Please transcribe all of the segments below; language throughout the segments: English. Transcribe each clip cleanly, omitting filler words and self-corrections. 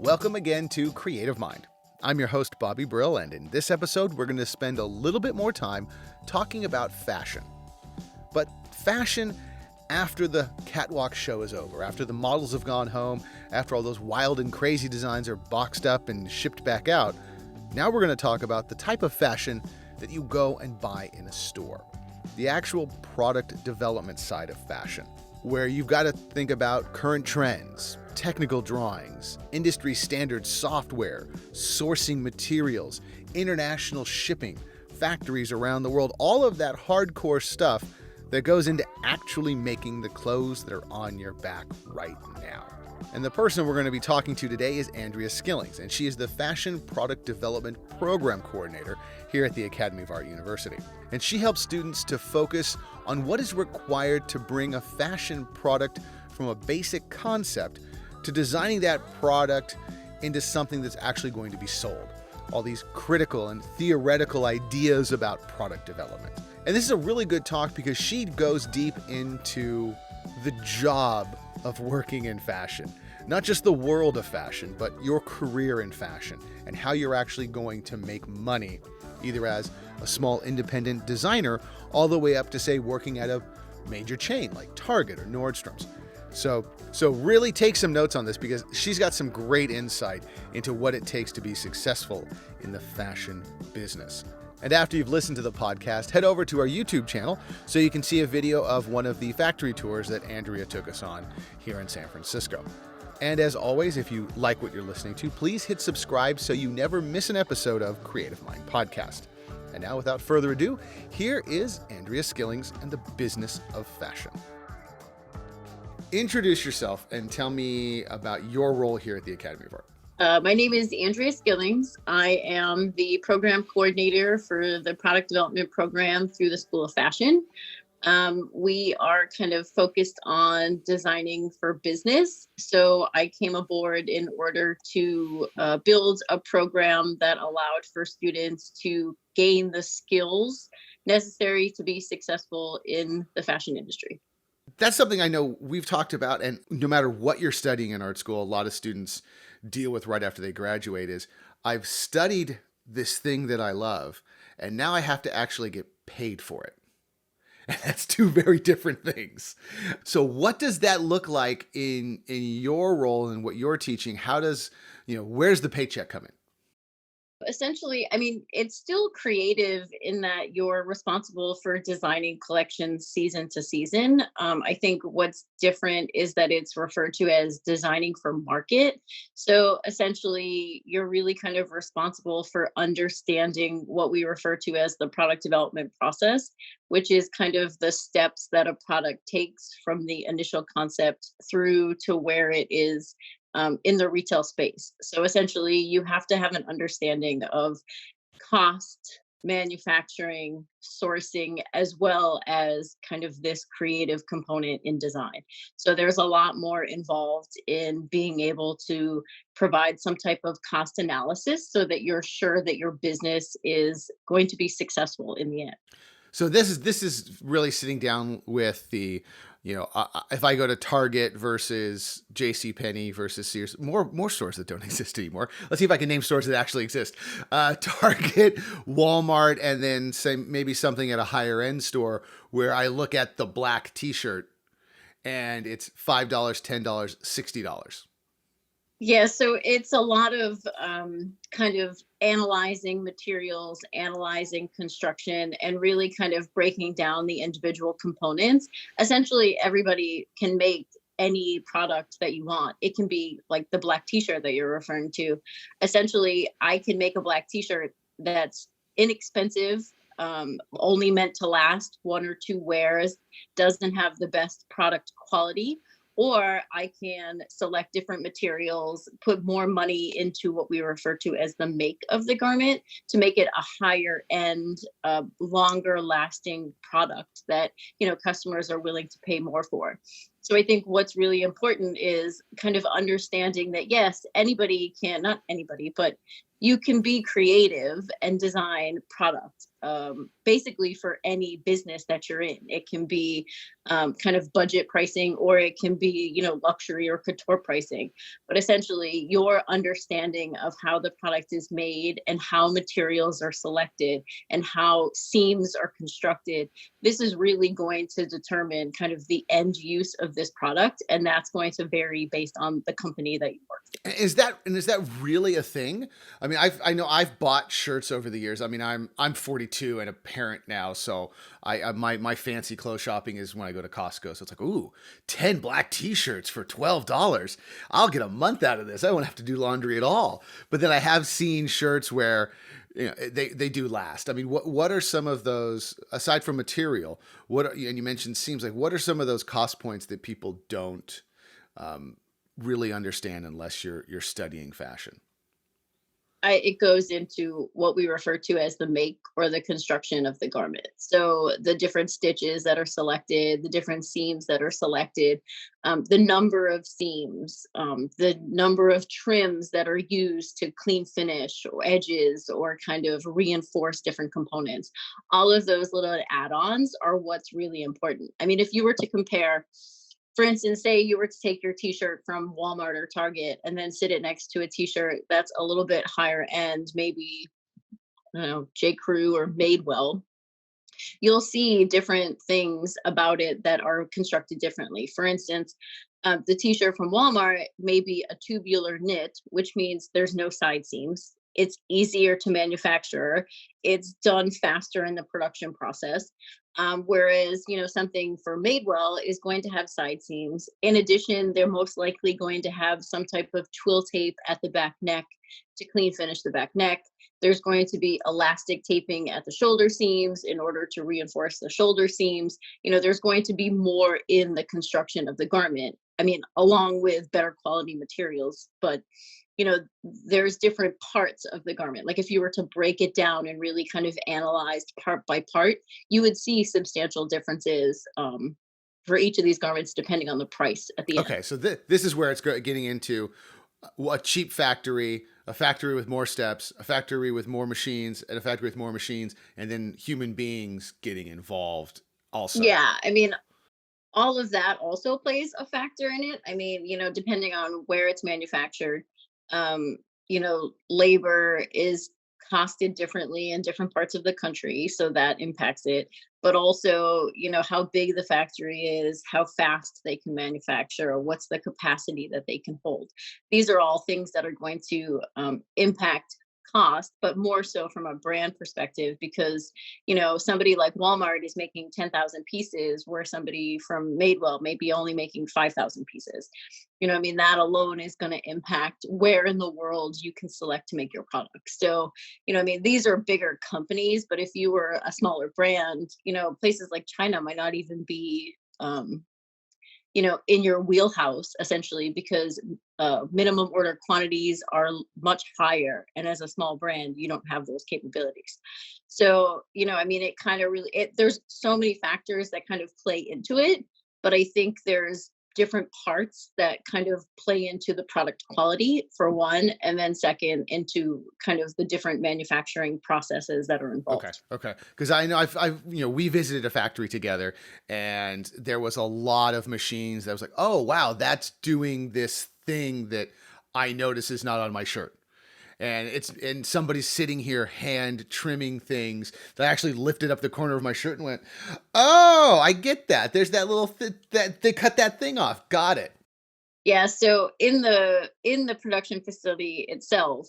Welcome again to Creative Mind. I'm your host, Bobby Brill, and in this episode, we're going to spend a little bit more time talking about fashion. But fashion after the catwalk show is over, after the models have gone home, after all those wild and crazy designs are boxed up and shipped back out, now we're going to talk about the type of fashion that you go and buy in a store. The actual product development side of fashion, where you've got to think about current trends, technical drawings, industry standard software, sourcing materials, international shipping, factories around the world, all of that hardcore stuff that goes into actually making the clothes that are on your back right now. And the person we're going to be talking to today is Andrea Skillings, and she is the Fashion Product Development Program Coordinator here at the Academy of Art University. And she helps students to focus on what is required to bring a fashion product from a basic concept to designing that product into something that's actually going to be sold. All these critical and theoretical ideas about product development. And this is a really good talk because she goes deep into the job of working in fashion. Not just the world of fashion, but your career in fashion and how you're actually going to make money, either as a small independent designer all the way up to, say, working at a major chain like Target or Nordstrom's. So really take some notes on this because she's got some great insight into what it takes to be successful in the fashion business. And after you've listened to the podcast, head over to our YouTube channel so you can see a video of one of the factory tours that Andrea took us on here in San Francisco. And as always, if you like what you're listening to, please hit subscribe so you never miss an episode of Creative Mind Podcast. And now, without further ado, here is Andrea Skillings and the business of fashion. Introduce yourself and tell me about your role here at the Academy of Art. My name is Andrea Skillings. I am the program coordinator for the product development program through the School of Fashion. We are kind of focused on designing for business. So I came aboard in order to build a program that allowed for students to gain the skills necessary to be successful in the fashion industry. That's something I know we've talked about, and no matter what you're studying in art school, a lot of students deal with right after they graduate is, I've studied this thing that I love, and now I have to actually get paid for it. And that's two very different things. So what does that look like in your role and what you're teaching? How does, where's the paycheck come in? Essentially, I mean, it's still creative in that you're responsible for designing collections season to season. I think what's different is that it's referred to as designing for market. So essentially, you're really kind of responsible for understanding what we refer to as the product development process, which is kind of the steps that a product takes from the initial concept through to where it is in the retail space. So essentially, you have to have an understanding of cost, manufacturing, sourcing, as well as kind of this creative component in design. So there's a lot more involved in being able to provide some type of cost analysis so that you're sure that your business is going to be successful in the end. So this is really sitting down with the, if I go to Target versus JCPenney versus Sears, more stores that don't exist anymore. Let's see if I can name stores that actually exist. Target, Walmart, and then maybe something at a higher end store where I look at the black T-shirt and it's $5, $10, $60. Yeah, so it's a lot of kind of analyzing materials, analyzing construction, and really kind of breaking down the individual components. Essentially, everybody can make any product that you want. It can be like the black T-shirt that you're referring to. Essentially, I can make a black T-shirt that's inexpensive, only meant to last one or two wears, doesn't have the best product quality. Or I can select different materials, put more money into what we refer to as the make of the garment to make it a higher end, longer lasting product that, customers are willing to pay more for. So I think what's really important is kind of understanding that yes, anybody can, not anybody, but you can be creative and design product basically for any business that you're in. It can be kind of budget pricing, or it can be, luxury or couture pricing. But essentially, your understanding of how the product is made and how materials are selected and how seams are constructed, this is really going to determine kind of the end use of this product, and that's going to vary based on the company that you work for. Is that really a thing? I mean, I know I've bought shirts over the years. I mean, I'm 42 and a parent now, so my fancy clothes shopping is when I go to Costco. So it's like, ooh, 10 black T-shirts for $12. I'll get a month out of this. I won't have to do laundry at all. But then I have seen shirts where they do last. I mean, what are some of those, aside from material? And you mentioned seems like, what are some of those cost points that people don't really understand unless you're studying fashion? It goes into what we refer to as the make or the construction of the garment. So the different stitches that are selected, the different seams that are selected, the number of seams, the number of trims that are used to clean finish or edges or kind of reinforce different components. All of those little add-ons are what's really important. I mean, if you were to compare, for instance, say you were to take your t-shirt from Walmart or Target and then sit it next to a t-shirt that's a little bit higher end, maybe, I don't know, J. Crew or Madewell, you'll see different things about it that are constructed differently. For instance, the t-shirt from Walmart may be a tubular knit, which means there's no side seams. It's easier to manufacture. It's done faster in the production process. Whereas, something for Madewell is going to have side seams. In addition, they're most likely going to have some type of twill tape at the back neck to clean finish the back neck. There's going to be elastic taping at the shoulder seams in order to reinforce the shoulder seams. There's going to be more in the construction of the garment. I mean, along with better quality materials, but there's different parts of the garment. Like if you were to break it down and really kind of analyze part by part, you would see substantial differences for each of these garments depending on the price at the end. Okay, so this is where it's getting into a cheap factory, a factory with more steps, a factory with more machines, and a factory with more machines, and then human beings getting involved also. Yeah, I mean, all of that also plays a factor in it. I mean, depending on where it's manufactured, labor is costed differently in different parts of the country, so that impacts it. But also, how big the factory is, how fast they can manufacture, or what's the capacity that they can hold. These are all things that are going to impact cost, but more so from a brand perspective, because somebody like Walmart is making 10,000 pieces where somebody from Madewell may be only making 5,000 pieces. I mean, that alone is going to impact where in the world you can select to make your product. So, I mean, these are bigger companies, but if you were a smaller brand, places like China might not even be in your wheelhouse, essentially, because minimum order quantities are much higher. And as a small brand, you don't have those capabilities. So, I mean, it kind of really, there's so many factors that kind of play into it. But I think there's different parts that kind of play into the product quality, for one, and then second into kind of the different manufacturing processes that are involved. Okay. Because I know we visited a factory together, and there was a lot of machines that was like, oh wow, that's doing this thing that I notice is not on my shirt. And somebody's sitting here hand trimming things that I actually lifted up the corner of my shirt and went, oh, I get that. There's that little that they cut that thing off. Got it. Yeah, so in the production facility itself,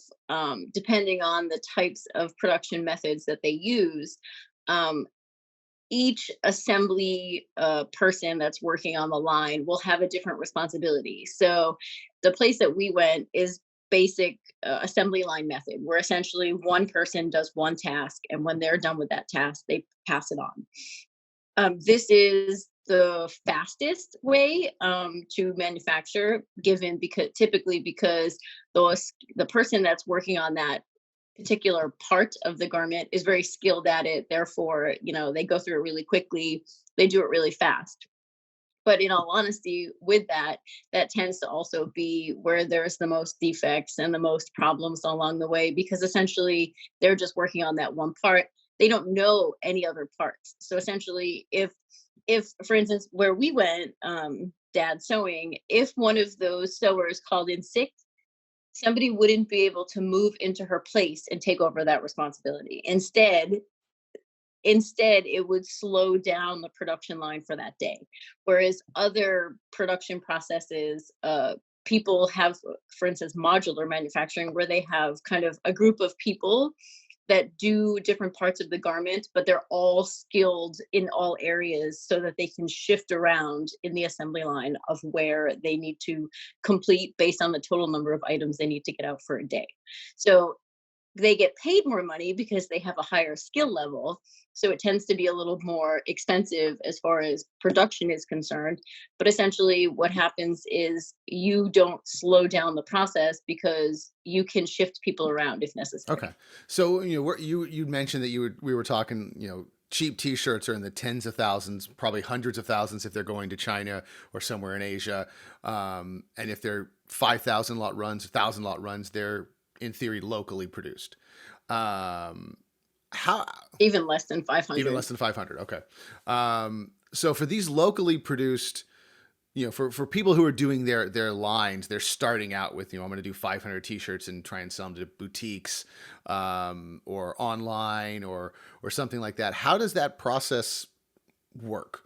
depending on the types of production methods that they use, um, each assembly person that's working on the line will have a different responsibility. So the place that we went is basic assembly line method, where essentially one person does one task, and when they're done with that task, they pass it on. This is the fastest way to manufacture, given because the person that's working on that particular part of the garment is very skilled at it. Therefore, they go through it really quickly. They do it really fast. But in all honesty, with that, that tends to also be where there's the most defects and the most problems along the way, because essentially they're just working on that one part. They don't know any other parts. So essentially, if for instance, where we went, dad sewing, if one of those sewers called in sick, somebody wouldn't be able to move into her place and take over that responsibility. Instead, it would slow down the production line for that day. Whereas other production processes, people have, for instance, modular manufacturing, where they have kind of a group of people that do different parts of the garment, but they're all skilled in all areas so that they can shift around in the assembly line of where they need to complete based on the total number of items they need to get out for a day. So they get paid more money because they have a higher skill level. So it tends to be a little more expensive as far as production is concerned. But essentially, what happens is you don't slow down the process because you can shift people around if necessary. Okay. So, you mentioned that we were talking, cheap t-shirts are in the tens of thousands, probably hundreds of thousands if they're going to China or somewhere in Asia. And if they're 5,000 lot runs, 1,000 lot runs, they're in theory locally produced. How Even less than 500. Even less than 500. Okay. So for these locally produced, for people who are doing their lines, they're starting out with, I'm going to do 500 t-shirts and try and sell them to boutiques, or online or something like that. How does that process work?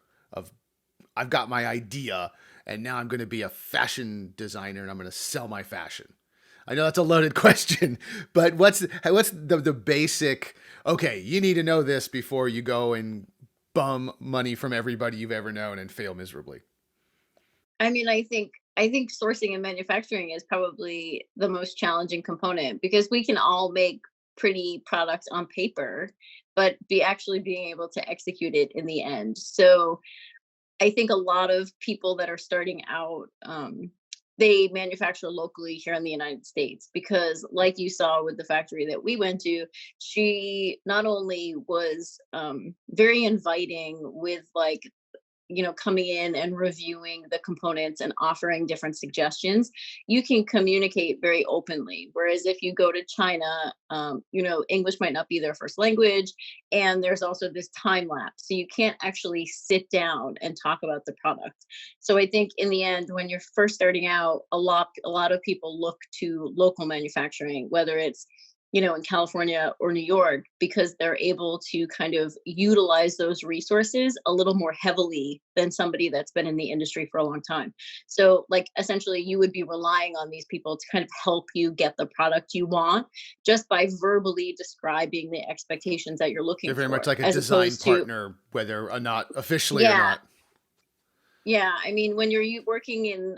I've got my idea and now I'm going to be a fashion designer and I'm going to sell my fashion. I know that's a loaded question, but what's the basic, okay, you need to know this before you go and bum money from everybody you've ever known and fail miserably? I mean, I think sourcing and manufacturing is probably the most challenging component, because we can all make pretty products on paper, but being able to execute it in the end. So I think a lot of people that are starting out, they manufacture locally here in the United States, because, like you saw with the factory that we went to, she not only was very inviting with, like, coming in and reviewing the components and offering different suggestions. You can communicate very openly. Whereas if you go to China, English might not be their first language. And there's also this time lapse. So you can't actually sit down and talk about the product. So I think in the end, when you're first starting out, a lot of people look to local manufacturing, whether it's in California or New York, because they're able to kind of utilize those resources a little more heavily than somebody that's been in the industry for a long time. So, like, essentially, you would be relying on these people to kind of help you get the product you want, just by verbally describing the expectations that you're looking They're very for, much like a as design opposed to, partner, whether or not officially or yeah. not. Yeah, I mean, when you're working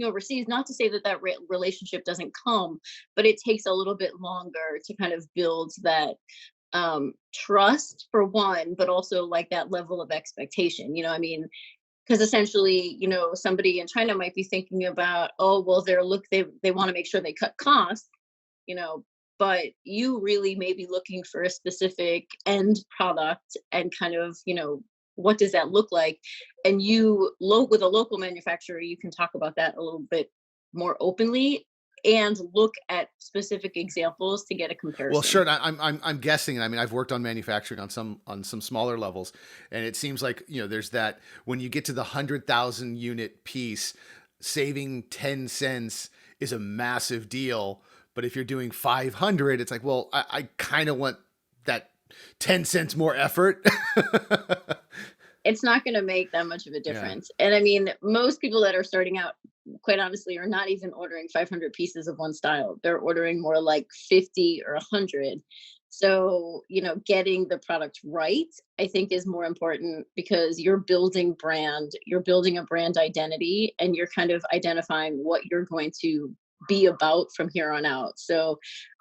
overseas, not to say that relationship doesn't come, but it takes a little bit longer to kind of build that trust, for one, but also like that level of expectation. I mean, because essentially, somebody in China might be thinking about, oh, well, they want to make sure they cut costs, you know, but you really may be looking for a specific end product, and kind of, what does that look like? And with a local manufacturer, you can talk about that a little bit more openly and look at specific examples to get a comparison. Well, sure. I'm guessing. I mean, I've worked on manufacturing on some smaller levels, and it seems like there's that when you get to the 100,000 unit piece, saving 10 cents is a massive deal. But if you're doing 500, it's like, well, I kind of want that 10 cents more effort. It's not going to make that much of a difference. Yeah. And I mean, most people that are starting out, quite honestly, are not even ordering 500 pieces of one style. They're ordering more like 50 or 100. So, getting the product right, I think, is more important, because you're building a brand identity, and you're kind of identifying what you're going to be about from here on out. So,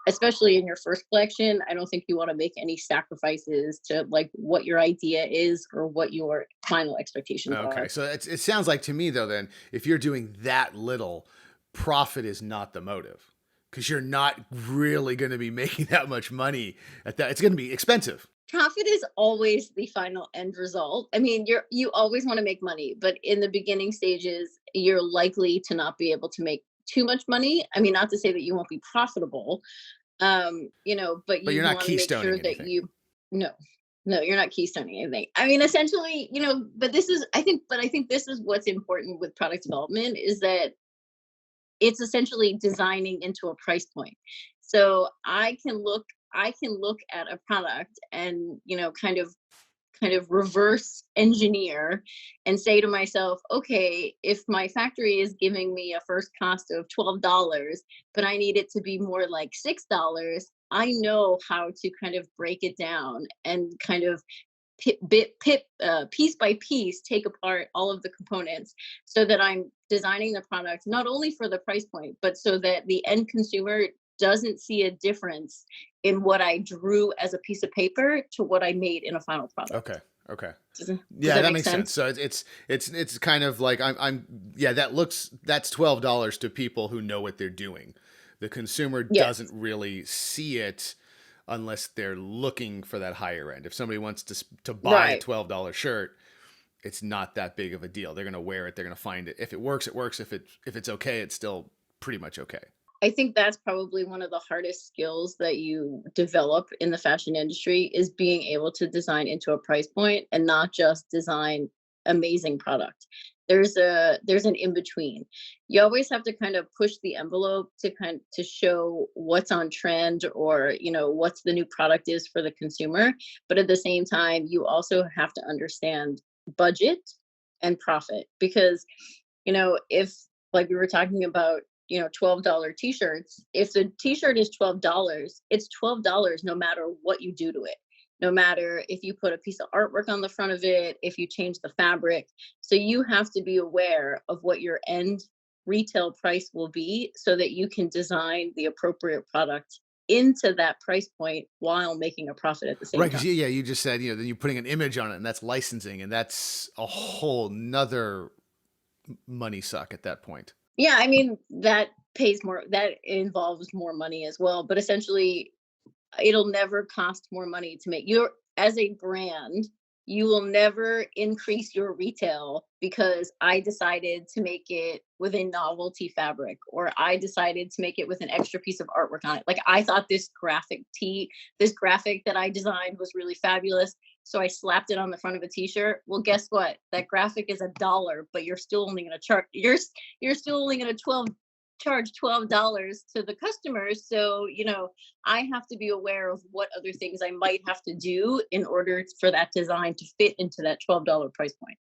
especially in your first collection, I don't think you want to make any sacrifices to like what your idea is or what your final expectations are. Okay, so it sounds like to me, though, then, if you're doing that little, profit is not the motive, because you're not really going to be making that much money at that. It's going to be expensive. Profit is always the final end result. I mean, you always want to make money, but in the beginning stages, you're likely to not be able to make too much money. I mean, not to say that you won't be profitable, but But you're you not want to make sure keystoning that anything. you no, no, you're not keystoning anything. I mean, essentially, but I think this is what's important with product development is that it's essentially designing into a price point. So I can look at a product and, kind of reverse engineer and say to myself, okay, if my factory is giving me a first cost of $12, but I need it to be more like $6, I know how to kind of break it down and kind of piece by piece take apart all of the components so that I'm designing the product not only for the price point, but so that the end consumer doesn't see a difference in what I drew as a piece of paper to what I made in a final product. Okay. Okay. Does Yeah, that that make makes sense. sense? So it's kind of like yeah, that's $12 to people who know what they're doing. The consumer doesn't Yes. really see it unless they're looking for that higher end. If somebody wants to buy a Right. $12 shirt, it's not that big of a deal. They're going to wear it, they're going to find it. If it works, it works. If it's okay, it's still pretty much okay. I think that's probably one of the hardest skills that you develop in the fashion industry is being able to design into a price point and not just design amazing product. There's an in between. You always have to kind of push the envelope to show what's on trend or what's the new product is for the consumer, but at the same time you also have to understand budget and profit because if like we were talking about $12 t-shirts, if the t-shirt is $12, it's $12 no matter what you do to it, no matter if you put a piece of artwork on the front of it, if you change the fabric. So you have to be aware of what your end retail price will be so that you can design the appropriate product into that price point while making a profit at the Right, same because time. yeah, you just said then you're putting an image on it, and that's licensing, and that's a whole nother money suck at that point. Yeah, I mean that involves more money as well, but essentially it'll never cost more money to make your as a brand. You will never increase your retail because I decided to make it with a novelty fabric or I decided to make it with an extra piece of artwork on it. Like I thought this graphic that I designed was really fabulous, so I slapped it on the front of a t-shirt. Well, guess what, that graphic is $1, but you're still only going to charge you're still only going to 12 charge $12 to the customers. So I have to be aware of what other things I might have to do in order for that design to fit into that $12 price point.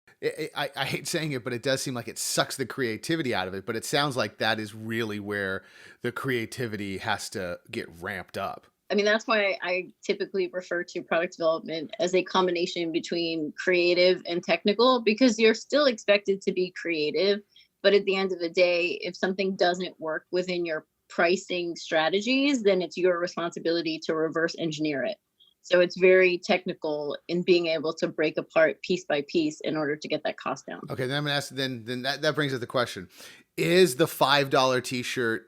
I hate saying it, but it does seem like it sucks the creativity out of it. But it sounds like that is really where the creativity has to get ramped up. I mean, that's why I typically refer to product development as a combination between creative and technical because you're still expected to be creative. But at the end of the day, if something doesn't work within your pricing strategies, then it's your responsibility to reverse engineer it. So it's very technical in being able to break apart piece by piece in order to get that cost down. Okay, then I'm gonna ask. Then that brings up the question: is the $5 T-shirt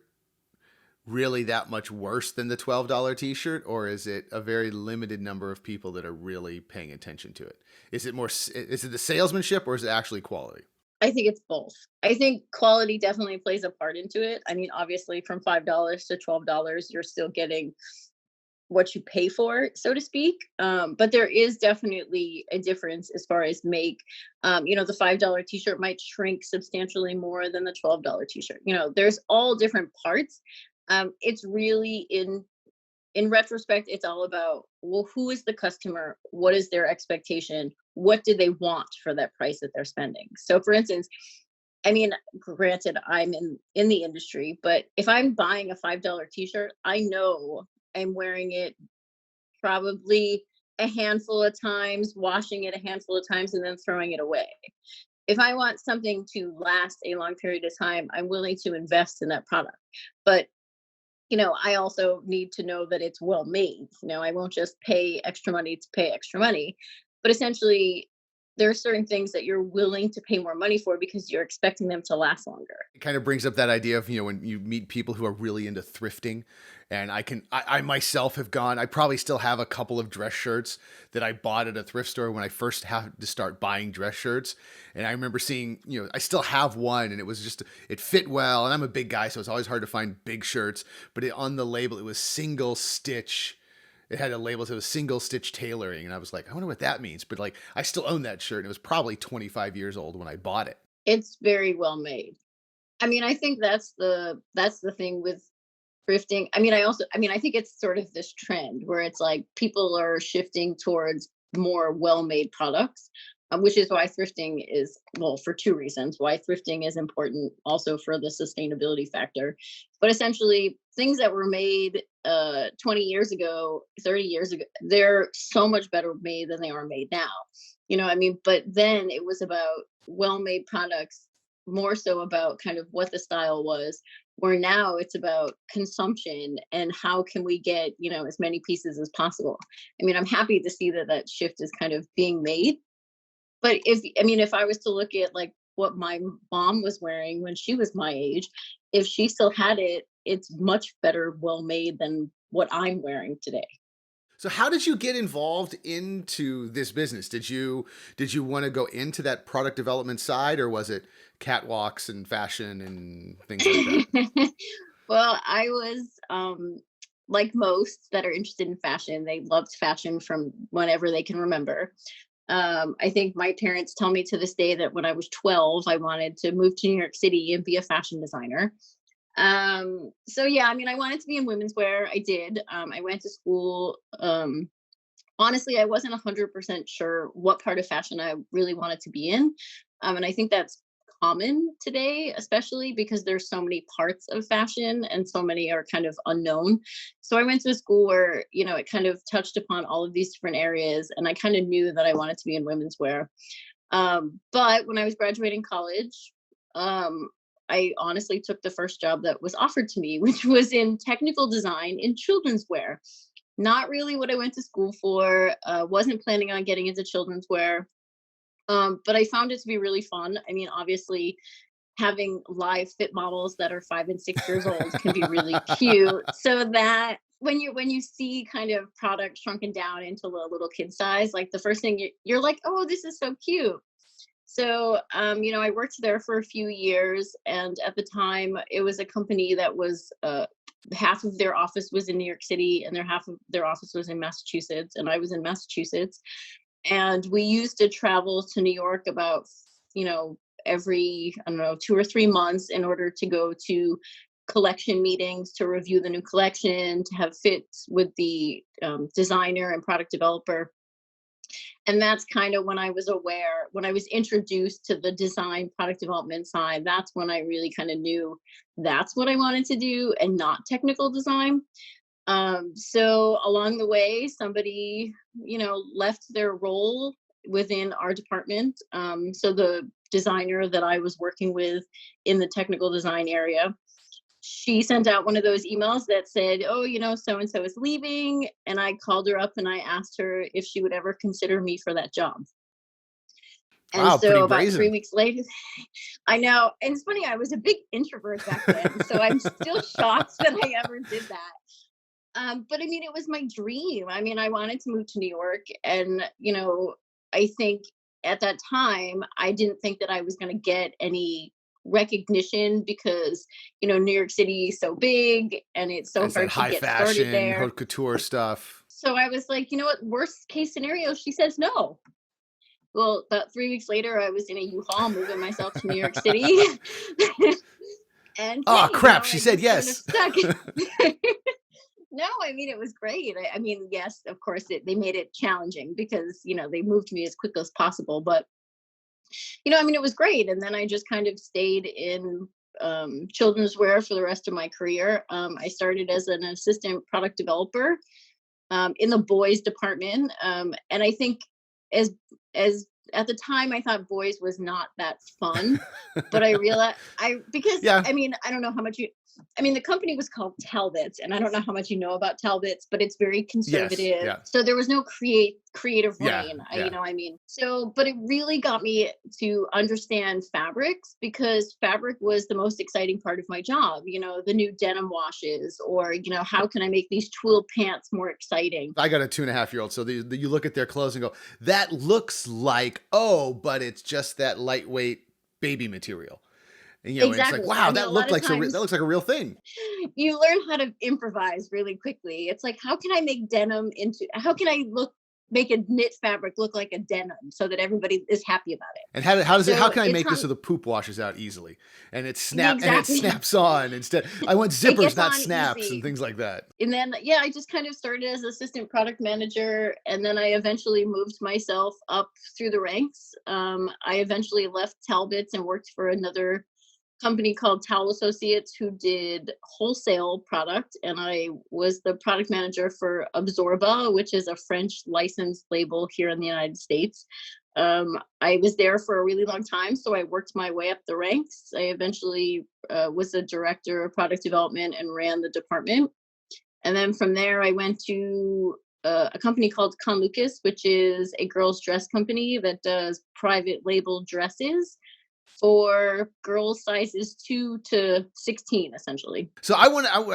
really that much worse than the $12 T-shirt, or is it a very limited number of people that are really paying attention to it? Is it more? Is it the salesmanship, or is it actually quality? I think it's both. I think quality definitely plays a part into it. I mean, obviously, from $5 to $12, you're still getting what you pay for, so to speak. But there is definitely a difference as far as make. The $5 t-shirt might shrink substantially more than the $12 t-shirt. There's all different parts. It's really in retrospect, it's all about, well, who is the customer? What is their expectation? What do they want for that price that they're spending? So, for instance, I mean, granted, I'm in the industry, but if I'm buying a $5 t-shirt, I know I'm wearing it probably a handful of times, washing it a handful of times, and then throwing it away. If I want something to last a long period of time, I'm willing to invest in that product. But I also need to know that it's well made. I won't just pay extra money to pay extra money. But essentially, there are certain things that you're willing to pay more money for because you're expecting them to last longer. It kind of brings up that idea of, when you meet people who are really into thrifting. And I myself have gone, I probably still have a couple of dress shirts that I bought at a thrift store when I first had to start buying dress shirts. And I remember seeing, I still have one, and it fit well. And I'm a big guy, so it's always hard to find big shirts. But on the label, it was single stitch. It had a label that said single stitch tailoring. And I was like, I wonder what that means. But like, I still own that shirt. And it was probably 25 years old when I bought it. It's very well made. I mean, I think that's the thing with thrifting. I think it's sort of this trend where it's like people are shifting towards more well-made products, which is why thrifting is, well, for two reasons. Why thrifting is important, also for the sustainability factor. But essentially, things that were made 20 years ago, 30 years ago, they're so much better made than they are made now. But then it was about well-made products, more so about kind of what the style was, where now it's about consumption and how can we get, as many pieces as possible. I'm happy to see that shift is kind of being made. But if I was to look at like what my mom was wearing when she was my age, if she still had it, it's much better well made than what I'm wearing today. So how did you get involved into this business? Did you want to go into that product development side, or was it catwalks and fashion and things like that? Well, I was like most that are interested in fashion, they loved fashion from whenever they can remember. I think my parents tell me to this day that when I was 12, I wanted to move to New York City and be a fashion designer. So yeah, I wanted to be in women's wear. I did. I went to school. Honestly, I wasn't 100% sure what part of fashion I really wanted to be in. And I think that's common today, especially because there's so many parts of fashion and so many are kind of unknown. So I went to a school where, it kind of touched upon all of these different areas. And I kind of knew that I wanted to be in women's wear. But when I was graduating college, I honestly took the first job that was offered to me, which was in technical design in children's wear. Not really what I went to school for. Wasn't planning on getting into children's wear. But I found it to be really fun. Obviously, having live fit models that are 5 and 6 years old can be really cute. So that when you see kind of product shrunken down into a little kid size, like the first thing you're like, oh, this is so cute. So, I worked there for a few years, and at the time, it was a company that was half of their office was in New York City, and half of their office was in Massachusetts, and I was in Massachusetts, and we used to travel to New York about, every, I don't know, 2 or 3 months in order to go to collection meetings to review the new collection, to have fits with the designer and product developer. And that's kind of when I was introduced to the design product development side, that's when I really kind of knew that's what I wanted to do and not technical design. So along the way, somebody, left their role within our department. So the designer that I was working with in the technical design area, she sent out one of those emails that said, oh, so and so is leaving. And I called her up and I asked her if she would ever consider me for that job. And Wow, pretty so about three brazen. weeks later, I know. And it's funny, I was a big introvert back then. So I'm still shocked that I ever did that. But it was my dream. I wanted to move to New York. And, I think at that time, I didn't think that I was going to get any recognition because, New York City is so big and it's so It's that hard to high get started fashion, there. haute couture stuff. So I was like, you know what, worst case scenario, she says no. Well, about 3 weeks later, I was in a U-Haul moving myself to New York City. And Oh, hey, crap. She I said just kind of yes. stuck. No, it was great. Yes, of course, they made it challenging because, they moved me as quick as possible. But, it was great. And then I just kind of stayed in children's wear for the rest of my career. I started as an assistant product developer in the boys department. And I think as at the time, I thought boys was not that fun, but I realized because Yeah. I don't know how much I mean, the company was called Talbots, and I don't know how much you know about Talbots, but it's very Yes. conservative. Yeah. So there was no creative Yeah. reign. Yeah. I mean, so but it really got me to understand fabrics, because fabric was the most exciting part of my job. The new denim washes, or how can I make these twill pants more exciting? I got a 2.5-year-old, so you look at their clothes and go, that looks like, oh, but it's just that lightweight baby material. And it's like, Exactly. I wow, mean, a that lot looked of like that times looks like a real thing. you learn how to improvise really quickly. It's like, how can I make denim into, how can I make a knit fabric look like a denim so that everybody is happy about it? And how So can I it's make this on so the poop washes out easily and it exactly. snaps on instead? I want It zippers, gets not on snaps and easy. things like that. And then, yeah, I just kind of started as assistant product manager. And then I eventually moved myself up through the ranks. I eventually left Talbots and worked for another company called Towel Associates, who did wholesale product, and I was the product manager for Absorba, which is a French licensed label here in the United States. I was there for a really long time, so I worked my way up the ranks. I eventually was a director of product development and ran the department. And then from there, I went to a company called Con Lucas, which is a girls' dress company that does private label dresses for girls sizes 2 to 16, essentially. So I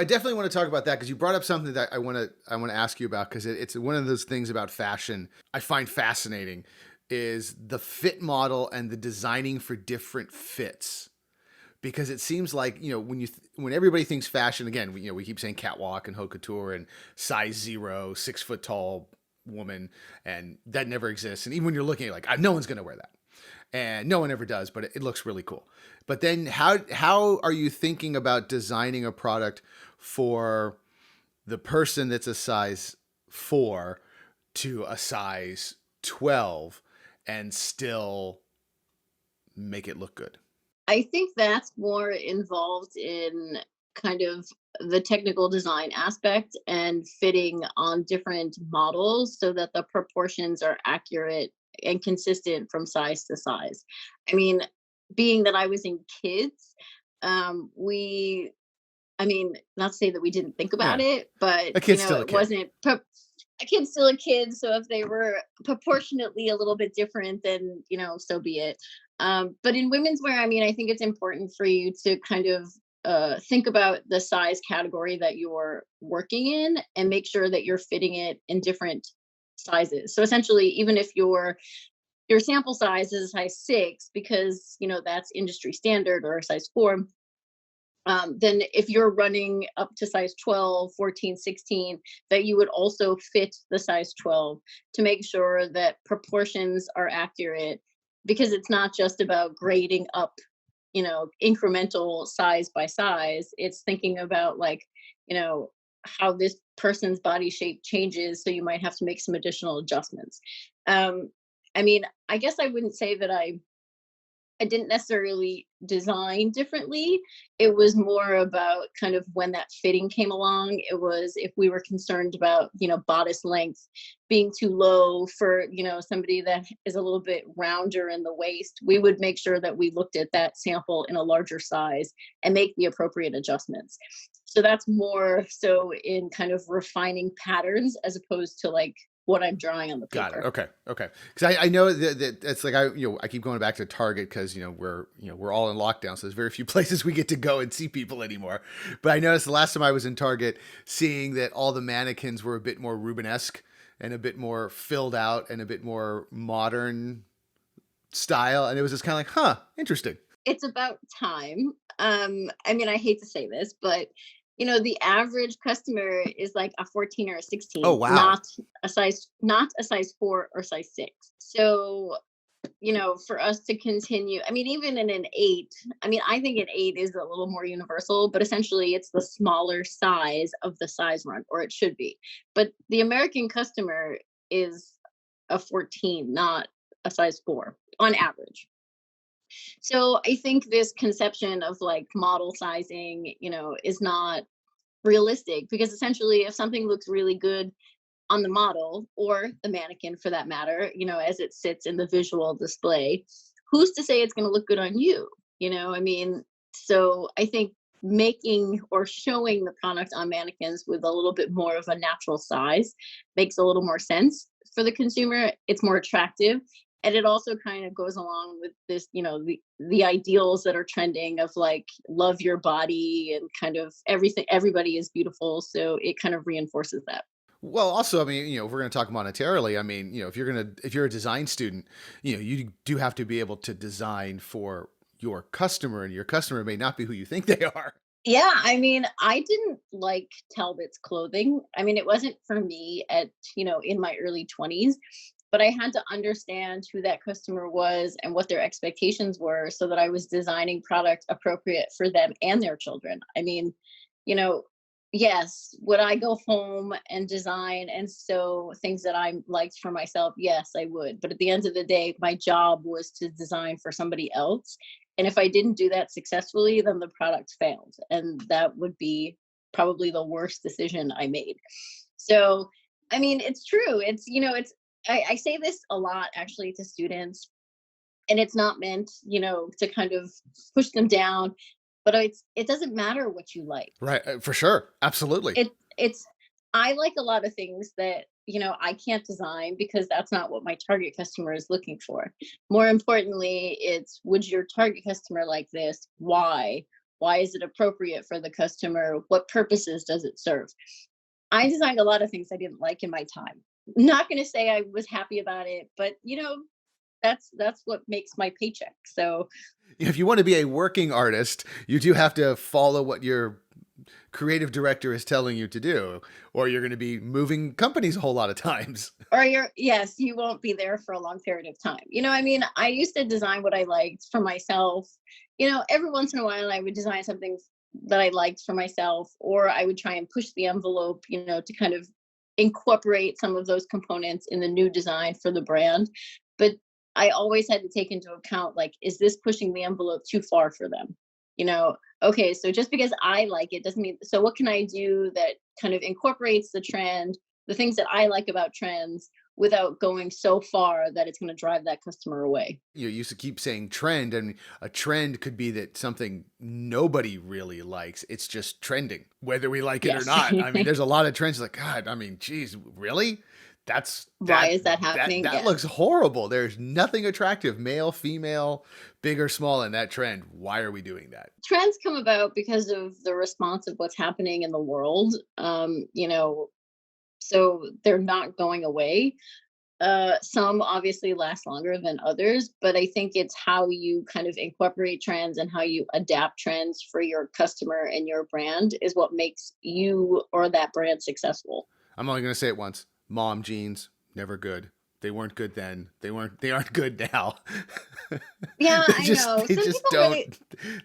definitely want to talk about that because you brought up something that I want to ask you about, because it's one of those things about fashion I find fascinating is the fit model and the designing for different fits. Because it seems like, when everybody thinks fashion, again, we keep saying catwalk and haute couture and size 0, 6 foot tall woman, and that never exists. And even when you're looking at no one's going to wear that. And no one ever does, but it looks really cool. But then how are you thinking about designing a product for the person that's a size 4 to a size 12 and still make it look good? I think that's more involved in kind of the technical design aspect and fitting on different models so that the proportions are accurate and consistent from size to size. I mean, being that I was in kids, we I mean, not to say that we didn't think about Yeah. it, but A kid's still a it kid. wasn't a kid's still a kid. So if they were proportionately a little bit different, then so be it. But in women's wear, I mean, I think it's important for you to kind of think about the size category that you're working in and make sure that you're fitting it in different sizes. So essentially, even if your sample size is a size 6, because that's industry standard, or a size 4, then if you're running up to size 12, 14, 16, that you would also fit the size 12 to make sure that proportions are accurate, because it's not just about grading up, incremental size by size. It's thinking about, like, how this person's body shape changes. So you might have to make some additional adjustments. Um, I mean, I guess I wouldn't say that I didn't necessarily design differently. It was more about kind of when that fitting came along. It was if we were concerned about, bodice length being too low for, somebody that is a little bit rounder in the waist, we would make sure that we looked at that sample in a larger size and make the appropriate adjustments. So that's more so in kind of refining patterns as opposed to like what I'm drawing on the Got it. paper. Okay. Because I know that it's like I keep going back to Target because we're all in lockdown, so there's very few places we get to go and see people anymore. But I noticed the last time I was in Target, seeing that all the mannequins were a bit more Rubenesque and a bit more filled out and a bit more modern style, and it was just kind of like, huh, interesting. It's about time. I mean, I hate to say this, but the average customer is like a 14 or a Oh 16, wow, not a size 4 or size 6. So, for us to continue, I mean, even in an 8, I mean, I think an 8 is a little more universal, but essentially it's the smaller size of the size run, or it should be. But the American customer is a 14, not a size 4 on average. So I think this conception of like model sizing, is not realistic, because essentially if something looks really good on the model, or the mannequin for that matter, as it sits in the visual display, who's to say it's going to look good on you? I mean, so I think making or showing the product on mannequins with a little bit more of a natural size makes a little more sense for the consumer. It's more attractive. And it also kind of goes along with this, the ideals that are trending of like love your body and kind of everything, everybody is beautiful. So it kind of reinforces that. Well, also, I mean, if we're going to talk monetarily, I mean, if you're a design student, you do have to be able to design for your customer, and your customer may not be who you think they are. Yeah, I mean, I didn't like Talbot's clothing. I mean, it wasn't for me in my early 20s, but I had to understand who that customer was and what their expectations were so that I was designing product appropriate for them and their children. I mean, you know, yes, would I go home and design and sew things that I liked for myself? Yes, I would. But at the end of the day, my job was to design for somebody else. And if I didn't do that successfully, then the product failed. And that would be probably the worst decision I made. So, I mean, it's true. I say this a lot actually to students, and it's not meant, to kind of push them down, but it doesn't matter what you like. Right. For sure. Absolutely. It's I like a lot of things that, I can't design because that's not what my target customer is looking for. More importantly, it's would your target customer like this? Why? Why is it appropriate for the customer? What purposes does it serve? I designed a lot of things I didn't like in my time. Not going to say I was happy about it, but that's what makes my paycheck. So If you want to be a working artist, you do have to follow what your creative director is telling you to do, or you're going to be moving companies a whole lot of times. or yes, you won't be there for a long period of time. I mean, I used to design what I liked for myself. Every once in a while I would design something that I liked for myself, or I would try and push the envelope, to kind of incorporate some of those components in the new design for the brand. But I always had to take into account, like, is this pushing the envelope too far for them? Okay, so just because I like it doesn't mean, so what can I do that kind of incorporates the trend, the things that I like about trends, without going so far that it's going to drive that customer away? You used to keep saying trend, and a trend could be that something nobody really likes. It's just trending, whether we like it or Yes. not. I mean, there's a lot of trends like, God, I mean, geez, really? Why is that happening? That Yes. looks horrible. There's nothing attractive, male, female, big or small, in that trend. Why are we doing that? Trends come about because of the response of what's happening in the world. So they're not going away. Some obviously last longer than others, but I think it's how you kind of incorporate trends and how you adapt trends for your customer and your brand is what makes you or that brand successful. I'm only going to say it once. Mom jeans, never good. They weren't good then. They aren't good now. Yeah, I know. They Some just people don't, really,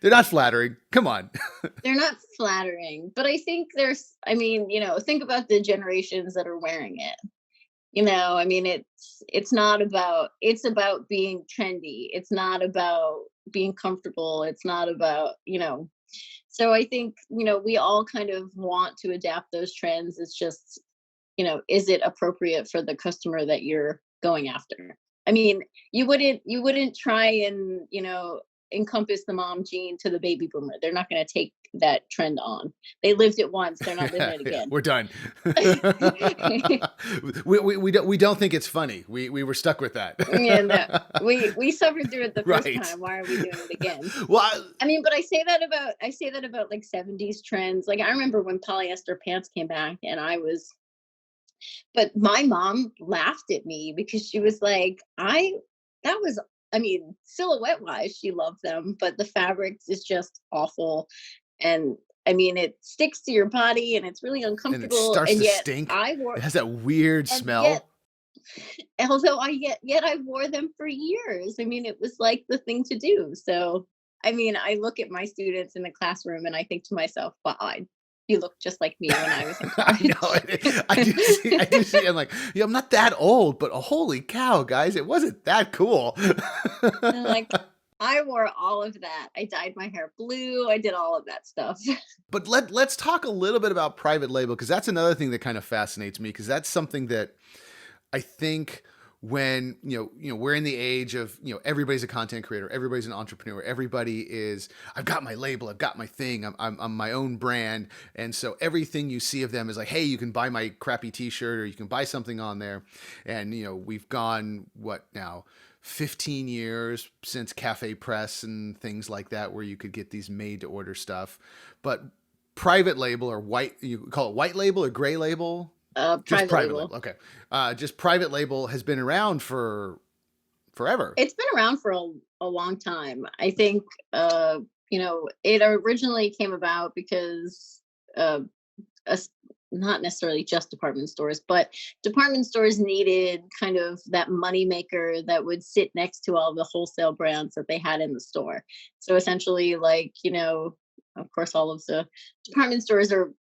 they're not flattering. Come on. they're not flattering, but I think I mean, think about the generations that are wearing it. I mean, it's about being trendy. It's not about being comfortable. It's not about, so I think, we all kind of want to adapt those trends. It's just, is it appropriate for the customer that you're going after? I mean, you wouldn't try and, encompass the mom gene to the baby boomer. They're not going to take that trend on. They lived it once. They're not living it Yeah, again. we're done. We don't think it's funny. We were stuck with that. Yeah, no, we suffered through it the first Right. time. Why are we doing it again? Well, I mean, but I say that about like 70s trends. Like I remember when polyester pants came back, but my mom laughed at me because she was like, that was, I mean, silhouette wise, she loved them, but the fabrics is just awful. And I mean, it sticks to your body and it's really and it uncomfortable. starts And to yet stink. I wore, It has that weird and smell. yet although yet I wore them for years. I mean, it was like the thing to do. So, I mean, I look at my students in the classroom and I think to myself, wow, you look just like me when I was in I college. know. I do see. I'm like, yeah, I'm not that old, but holy cow, guys, it wasn't that cool. And like, I wore all of that. I dyed my hair blue. I did all of that stuff. But let's talk a little bit about private label, because that's another thing that kind of fascinates me, because that's something that I think when we're in the age of everybody's a content creator, everybody's an entrepreneur, everybody is, I've got my label, I've got my thing, I'm my own brand, and so everything you see of them is like, hey, you can buy my crappy T-shirt or you can buy something on there. And we've gone what now, 15 years since Cafe Press and things like that, where you could get these made to order stuff. But private label, or white, you call it white label or gray label? Just Private private label. label. Okay. Just private label has been around for forever. It's been around for a long time. I think, it originally came about because, uh, not necessarily just department stores, but department stores needed kind of that money maker that would sit next to all the wholesale brands that they had in the store. So essentially, like, of course, all of the department stores are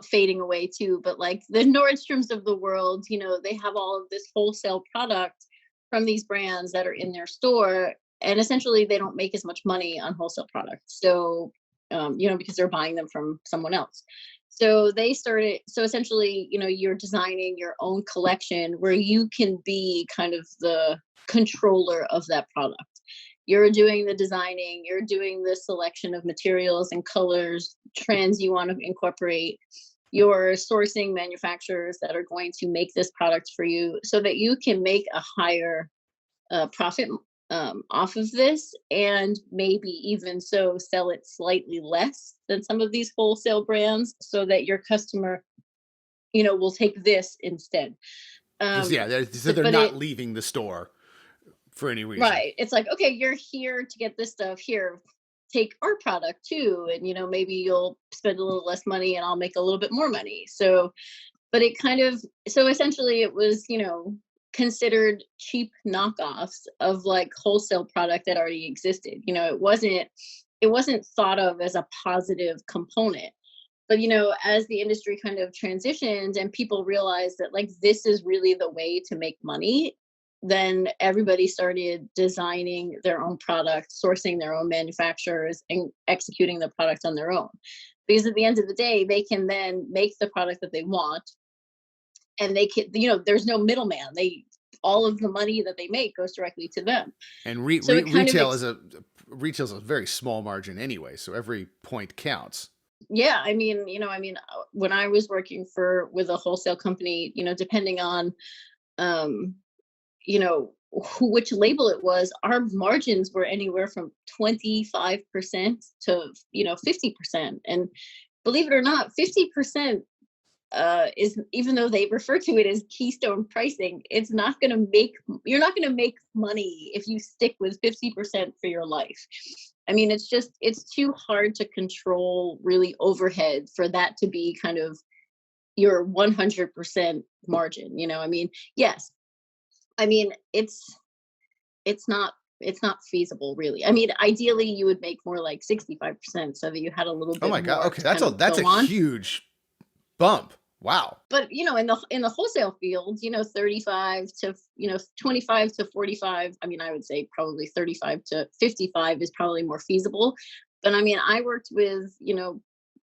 fading away too, but like the Nordstroms of the world, they have all of this wholesale product from these brands that are in their store. And essentially, they don't make as much money on wholesale products. So, because they're buying them from someone else. So they started, so essentially, you're designing your own collection where you can be kind of the controller of that product. You're doing the designing, you're doing the selection of materials and colors, trends you want to incorporate. You're sourcing manufacturers that are going to make this product for you so that you can make a higher profit off of this, and maybe even so sell it slightly less than some of these wholesale brands so that your customer, will take this instead. So they're But not leaving the store for any reason. right. It's like, okay, you're here to get this stuff. Here, take our product too. And, maybe you'll spend a little less money and I'll make a little bit more money. So, but it kind of, so essentially it was, considered cheap knockoffs of like wholesale product that already existed. It wasn't thought of as a positive component. But as the industry kind of transitioned and people realized that like this is really the way to make money, then everybody started designing their own product, sourcing their own manufacturers, and executing the product on their own. Because at the end of the day, they can then make the product that they want, and they can, there's no middleman. All of the money that they make goes directly to them. And So it kind retail of retail's a very small margin anyway, so every point counts. yeah, when I was working with a wholesale company, depending on um which label it was, our margins were anywhere from 25% to 50%. And believe it or not, 50% is, even though they refer to it as keystone pricing, you're not going to make money if you stick with 50% for your life. It's too hard to control really overhead for that to be kind of your 100% margin. Yes. It's not feasible, really. Ideally you would make more like 65% so that you had a little bit Oh my God. more Okay. to kind of That's go a on. huge bump. Wow. But in the wholesale field, 35 to 25 to 45, I would say probably 35 to 55 is probably more feasible. But I worked with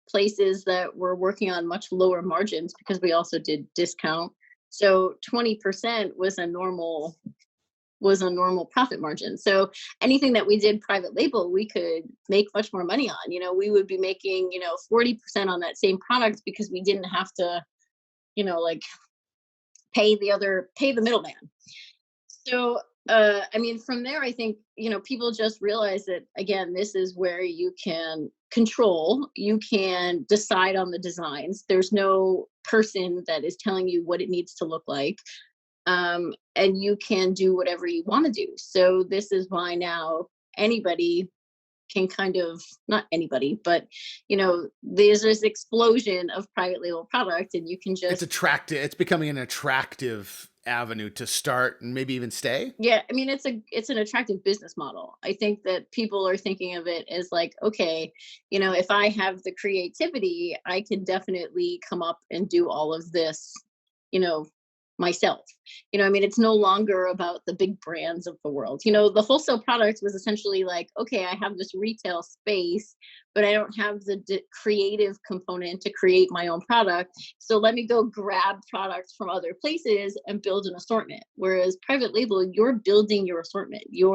places that were working on much lower margins because we also did discount. So 20% was a normal profit margin. So anything that we did private label, we could make much more money on. We would be making 40% on that same product because we didn't have to like pay the middleman. So from there, I think people just realize that, again, this is where you can control, you can decide on the designs. There's no person that is telling you what it needs to look like. And you can do whatever you want to do. So this is why now anybody can kind of, not anybody, but there's this explosion of private label product, and you can just, it's attractive. It's becoming an attractive avenue to start and maybe even stay. Yeah, it's an attractive business model. I think that people are thinking of it as like, okay, if I have the creativity, I can definitely come up and do all of this, myself. I mean, it's no longer about the big brands of the world. The wholesale product was essentially like, okay, I have this retail space, but I don't have the creative component to create my own product. So let me go grab products from other places and build an assortment. Whereas private label, you're building your assortment. You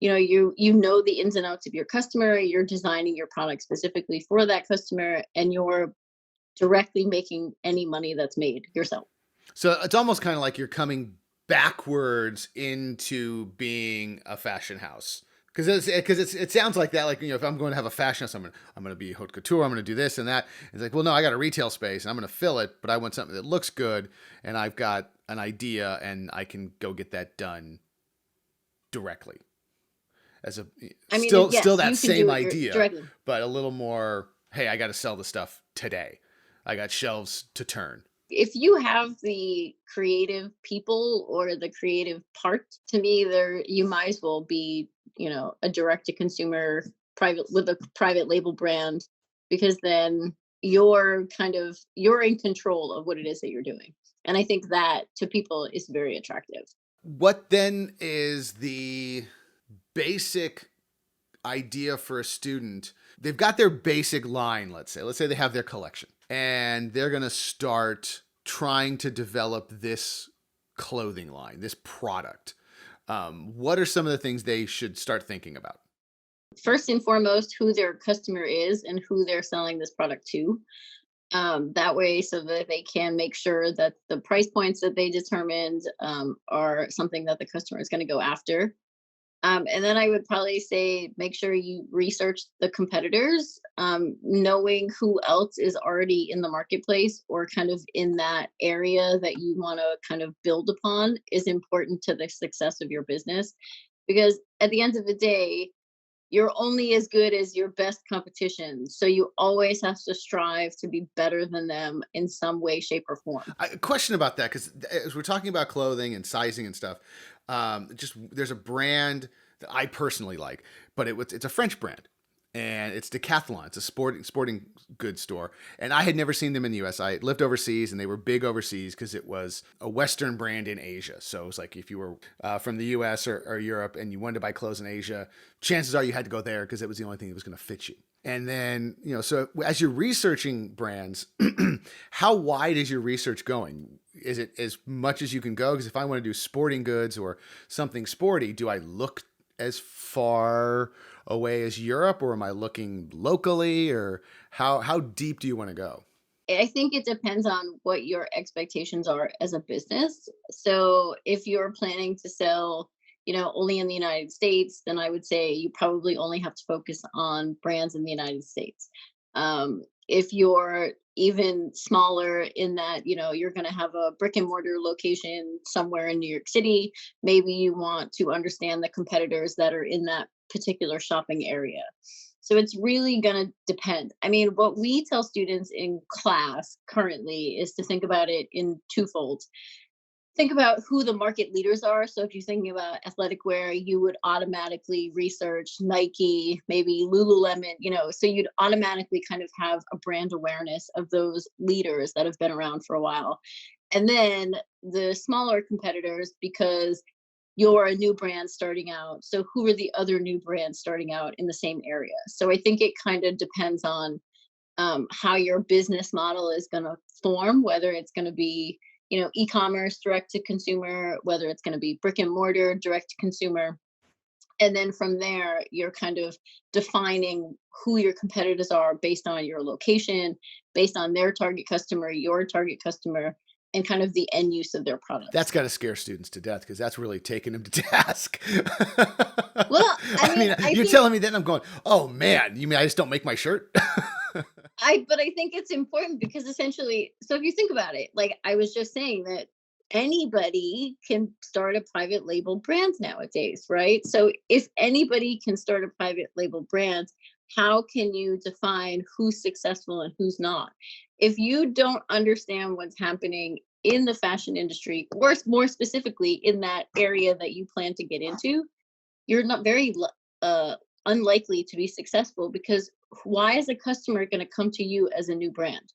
know the ins and outs of your customer. You're designing your product specifically for that customer, and you're directly making any money that's made yourself. So it's almost kind of like you're coming backwards into being a fashion house. It sounds like that. Like, if I'm going to have a fashion house, I'm going to be haute couture. I'm going to do this and that. It's like, well, no, I got a retail space and I'm going to fill it, but I want something that looks good, and I've got an idea and I can go get that done directly. Still that same idea, directly. but a little more. Hey, I got to sell the stuff today. I got shelves to turn. If you have the creative people or the creative part, to me, you might as well be, a direct to consumer with a private label brand, because then you're in control of what it is that you're doing. And I think that to people is very attractive. What then is the basic idea for a student? They've got their basic line, let's say they have their collection, and they're going to start trying to develop this clothing line, this product. What are some of the things they should start thinking about? First and foremost, who their customer is and who they're selling this product to. That way, so that they can make sure that the price points that they determined are something that the customer is going to go after. And then I would probably say, make sure you research the competitors. Knowing who else is already in the marketplace or kind of in that area that you want to kind of build upon is important to the success of your business. Because at the end of the day, you're only as good as your best competition. So you always have to strive to be better than them in some way, shape, or form. A question about that, because as we're talking about clothing and sizing and stuff, there's a brand that I personally like, but it's a French brand, and it's Decathlon. It's a sporting goods store, and I had never seen them in the U.S. I lived overseas, and they were big overseas because it was a Western brand in Asia. So it was like if you were from the U.S. or Europe and you wanted to buy clothes in Asia, chances are you had to go there because it was the only thing that was going to fit you. And then, so as you're researching brands, how wide is your research going? Is it as much as you can go? Because if I want to do sporting goods or something sporty, do I look as far away as Europe, or am I looking locally, or how deep do you want to go? I think it depends on what your expectations are as a business. So if you're planning to sell, only in the United States, then I would say you probably only have to focus on brands in the United States. If you're even smaller in that, you're going to have a brick and mortar location somewhere in New York City, maybe you want to understand the competitors that are in that particular shopping area. So it's really going to depend. I mean, what we tell students in class currently is to think about it in twofold. Think about who the market leaders are. So if you're thinking about athletic wear, you would automatically research Nike, maybe Lululemon, so you'd automatically kind of have a brand awareness of those leaders that have been around for a while. And then the smaller competitors, because you're a new brand starting out. So who are the other new brands starting out in the same area? So I think it kind of depends on how your business model is going to form, whether it's going to be e-commerce direct to consumer, whether it's going to be brick and mortar direct to consumer. And then from there, you're kind of defining who your competitors are based on your location, based on their target customer, your target customer, and kind of the end use of their product. That's got to scare students to death, because that's really taking them to task. Well, I mean, you're telling me that, and I'm going, oh man, you mean I just don't make my shirt? But I think it's important because essentially, so if you think about it, like I was just saying, that anybody can start a private label brand nowadays, right? So if anybody can start a private label brand, how can you define who's successful and who's not? If you don't understand what's happening in the fashion industry, or more specifically in that area that you plan to get into, you're not very unlikely to be successful, because why is a customer going to come to you as a new brand?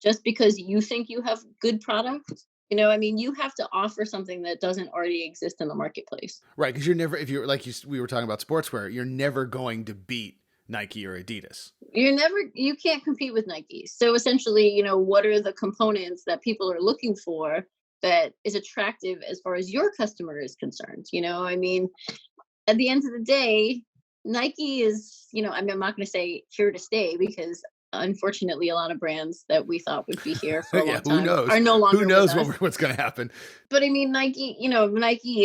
Just because you think you have good product? I mean, you have to offer something that doesn't already exist in the marketplace. Right, because you're never, if you're like we were talking about sportswear, you're never going to beat Nike or Adidas. You can't compete with Nike. So essentially, what are the components that people are looking for that is attractive as far as your customer is concerned? I mean, at the end of the day, Nike is, I mean, I'm not going to say here to stay, because unfortunately, a lot of brands that we thought would be here for a Yeah, long who time knows? are no Who longer with knows us. what's going to happen? But I mean, Nike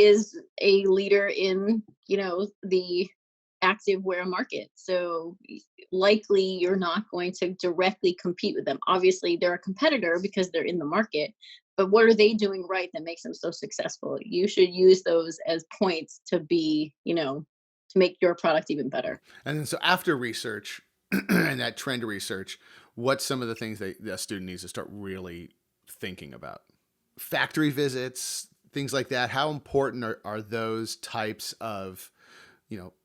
is a leader in, the active wear market. So likely you're not going to directly compete with them. Obviously, they're a competitor because they're in the market. But what are they doing right that makes them so successful? You should use those as points to be, to make your product even better. And then so after research and that trend research, what's some of the things that a student needs to start really thinking about? Factory visits, things like that. How important are those types of,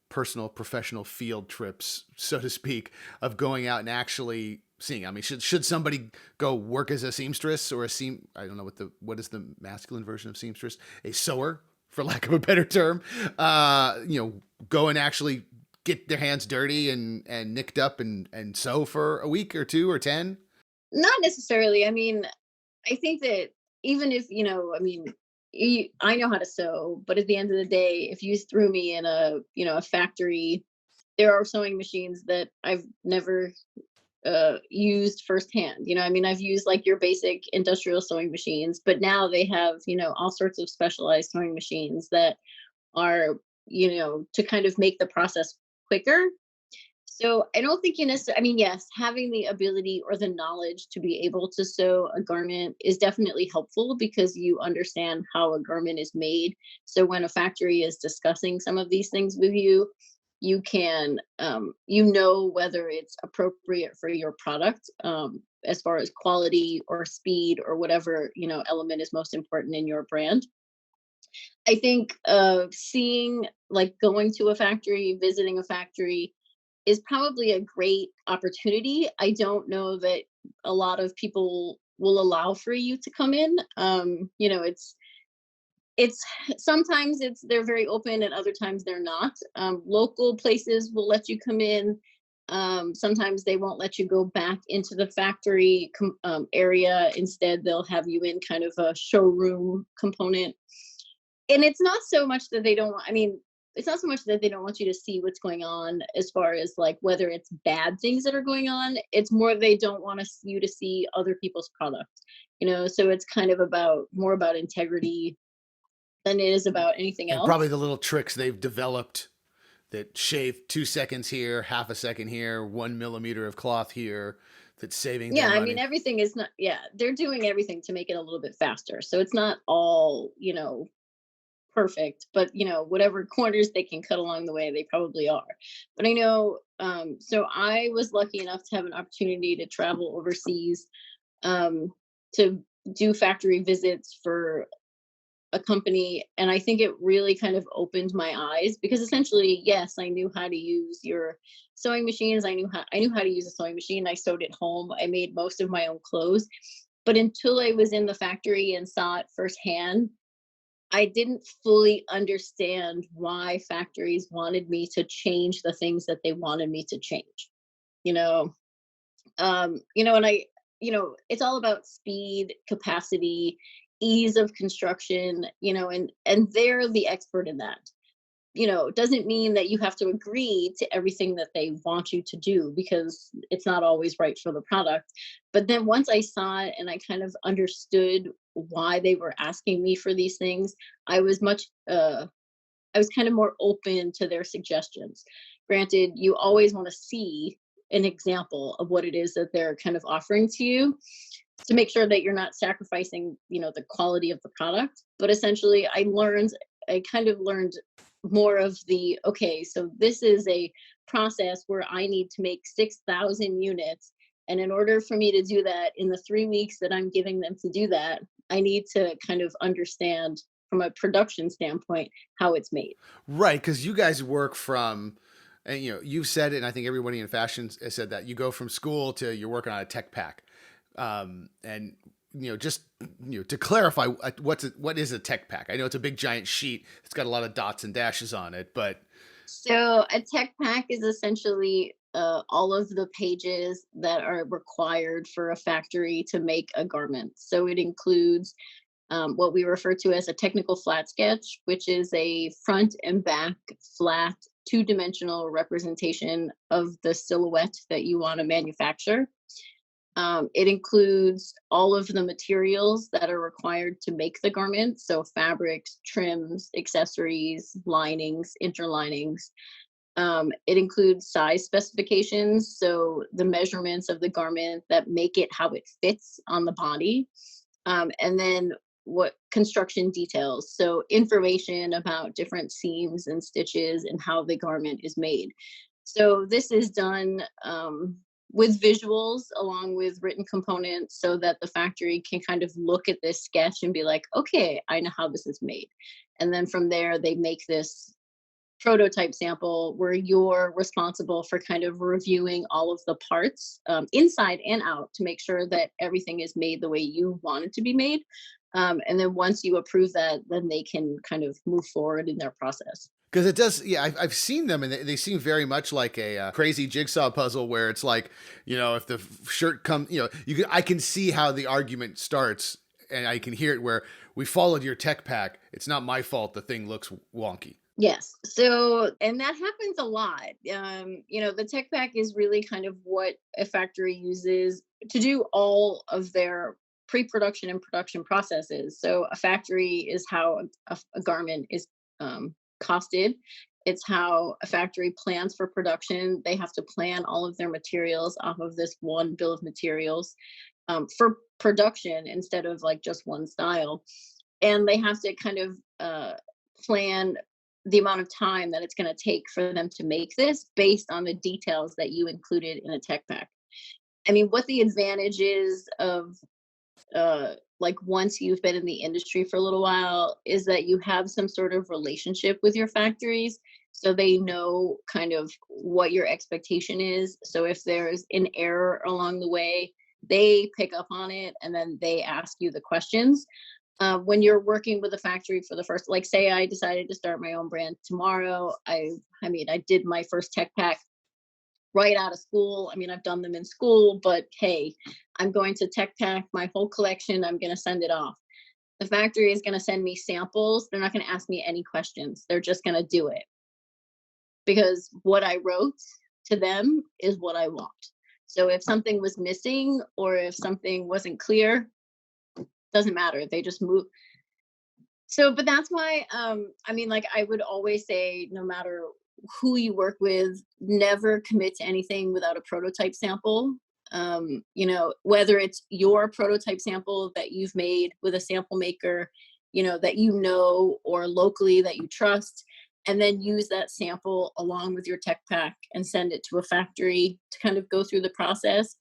personal professional field trips, so to speak, of going out and actually seeing? I mean, should somebody go work as a seamstress or I don't know what is the masculine version of seamstress? A sewer, for lack of a better term. Go and actually get their hands dirty and nicked up and sew for a week or two or 10. Not necessarily. I mean, I think that even if, I mean, I know how to sew, but at the end of the day, if you threw me in a factory, there are sewing machines that I've never used firsthand. I mean, I've used like your basic industrial sewing machines, but now they have, all sorts of specialized sewing machines that are, to kind of make the process quicker. So I don't think you necessarily, I mean, yes, having the ability or the knowledge to be able to sew a garment is definitely helpful because you understand how a garment is made. So when a factory is discussing some of these things with you, you can, whether it's appropriate for your product, as far as quality or speed or whatever, element is most important in your brand. I think seeing, like, going to a factory, visiting a factory, is probably a great opportunity. I don't know that a lot of people will allow for you to come in. It's sometimes they're very open and other times they're not. Local places will let you come in. Sometimes they won't let you go back into the factory area. Instead, they'll have you in kind of a showroom component. And it's not so much that they don't, I mean, it's not so much that they don't want you to see what's going on as far as like whether it's bad things that are going on. It's more they don't want you to see other people's product, so it's kind of more about integrity than it is about anything And probably else. the little tricks they've developed that shave 2 seconds here, half a second here, 1 millimeter of cloth here, that's saving Yeah, them I mean, money. everything is not, yeah, they're doing everything to make it a little bit faster. So it's not all, perfect, but whatever corners they can cut along the way, they probably are. But I know, so I was lucky enough to have an opportunity to travel overseas, um, to do factory visits for a company, and I think it really kind of opened my eyes because essentially, yes, I knew how to use your sewing machines. I knew how to use a sewing machine. I sewed at home. I made most of my own clothes. But until I was in the factory and saw it firsthand, I didn't fully understand why factories wanted me to change the things that they wanted me to change. You know, and it's all about speed, capacity, ease of construction, and they're the expert in that. It doesn't mean that you have to agree to everything that they want you to do because it's not always right for the product. But then once I saw it and I kind of understood why they were asking me for these things, I was I was kind of more open to their suggestions. Granted, you always want to see an example of what it is that they're kind of offering to you to make sure that you're not sacrificing, the quality of the product. But essentially, I kind of learned more of the, okay, so this is a process where I need to make 6,000 units. And in order for me to do that in the 3 weeks that I'm giving them to do that, I need to kind of understand from a production standpoint how it's made. Right, because you guys work from, and you've said it, and I think everybody in fashion has said that you go from school to you're working on a tech pack, and just to clarify, what is a tech pack? I know it's a big giant sheet. It's got a lot of dots and dashes on it, but So a tech pack is essentially all of the pages that are required for a factory to make a garment. So it includes what we refer to as a technical flat sketch, which is a front and back flat two-dimensional representation of the silhouette that you want to manufacture. It includes all of the materials that are required to make the garment. So fabrics, trims, accessories, linings, interlinings. It includes size specifications, so the measurements of the garment that make it how it fits on the body. And then what construction details, so information about different seams and stitches and how the garment is made. So this is done with visuals along with written components so that the factory can kind of look at this sketch and be like, okay, I know how this is made. And then from there, they make this prototype sample where you're responsible for kind of reviewing all of the parts inside and out to make sure that everything is made the way you want it to be made. And then once you approve that, then they can kind of move forward in their process. because it does, yeah, I've seen them, and they seem very much like a crazy jigsaw puzzle where it's like, if the shirt comes, I can see how the argument starts, and I can hear it where we followed your tech pack. It's not my fault the thing looks wonky. Yes. So, and that happens a lot. The tech pack is really kind of what a factory uses to do all of their pre-production and production processes. So a factory is how a garment is costed. It's how a factory plans for production. They have to plan all of their materials off of this one bill of materials for production instead of like just one style. And they have to kind of plan the amount of time that it's going to take for them to make this based on the details that you included in a tech pack. I mean, what the advantage is of like once you've been in the industry for a little while is that you have some sort of relationship with your factories, so they know kind of what your expectation is. So if there's an error along the way, they pick up on it and then they ask you the questions. When you're working with a factory for the first, like say I decided to start my own brand tomorrow, I did my first tech pack right out of school. I mean, I've done them in school, but hey, I'm going to tech pack my whole collection. I'm going to send it off. The factory is going to send me samples. They're not going to ask me any questions. They're just going to do it because what I wrote to them is what I want. So if something was missing or if something wasn't clear, doesn't matter. They just move. So, but that's why, I would always say, no matter who you work with, never commit to anything without a prototype sample. Whether it's your prototype sample that you've made with a sample maker, or locally that you trust, and then use that sample along with your tech pack and send it to a factory to kind of go through the process.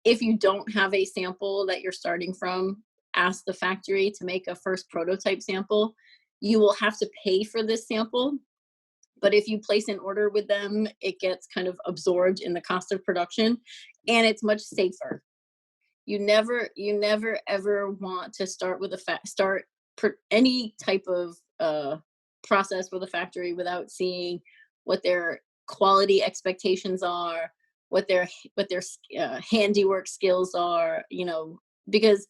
If you don't have a sample that you're starting from, ask the factory to make a first prototype sample. You will have to pay for this sample, but if you place an order with them, it gets kind of absorbed in the cost of production, and it's much safer. You never ever want to start with any type of process with a factory without seeing what their quality expectations are, what their handiwork skills are. Because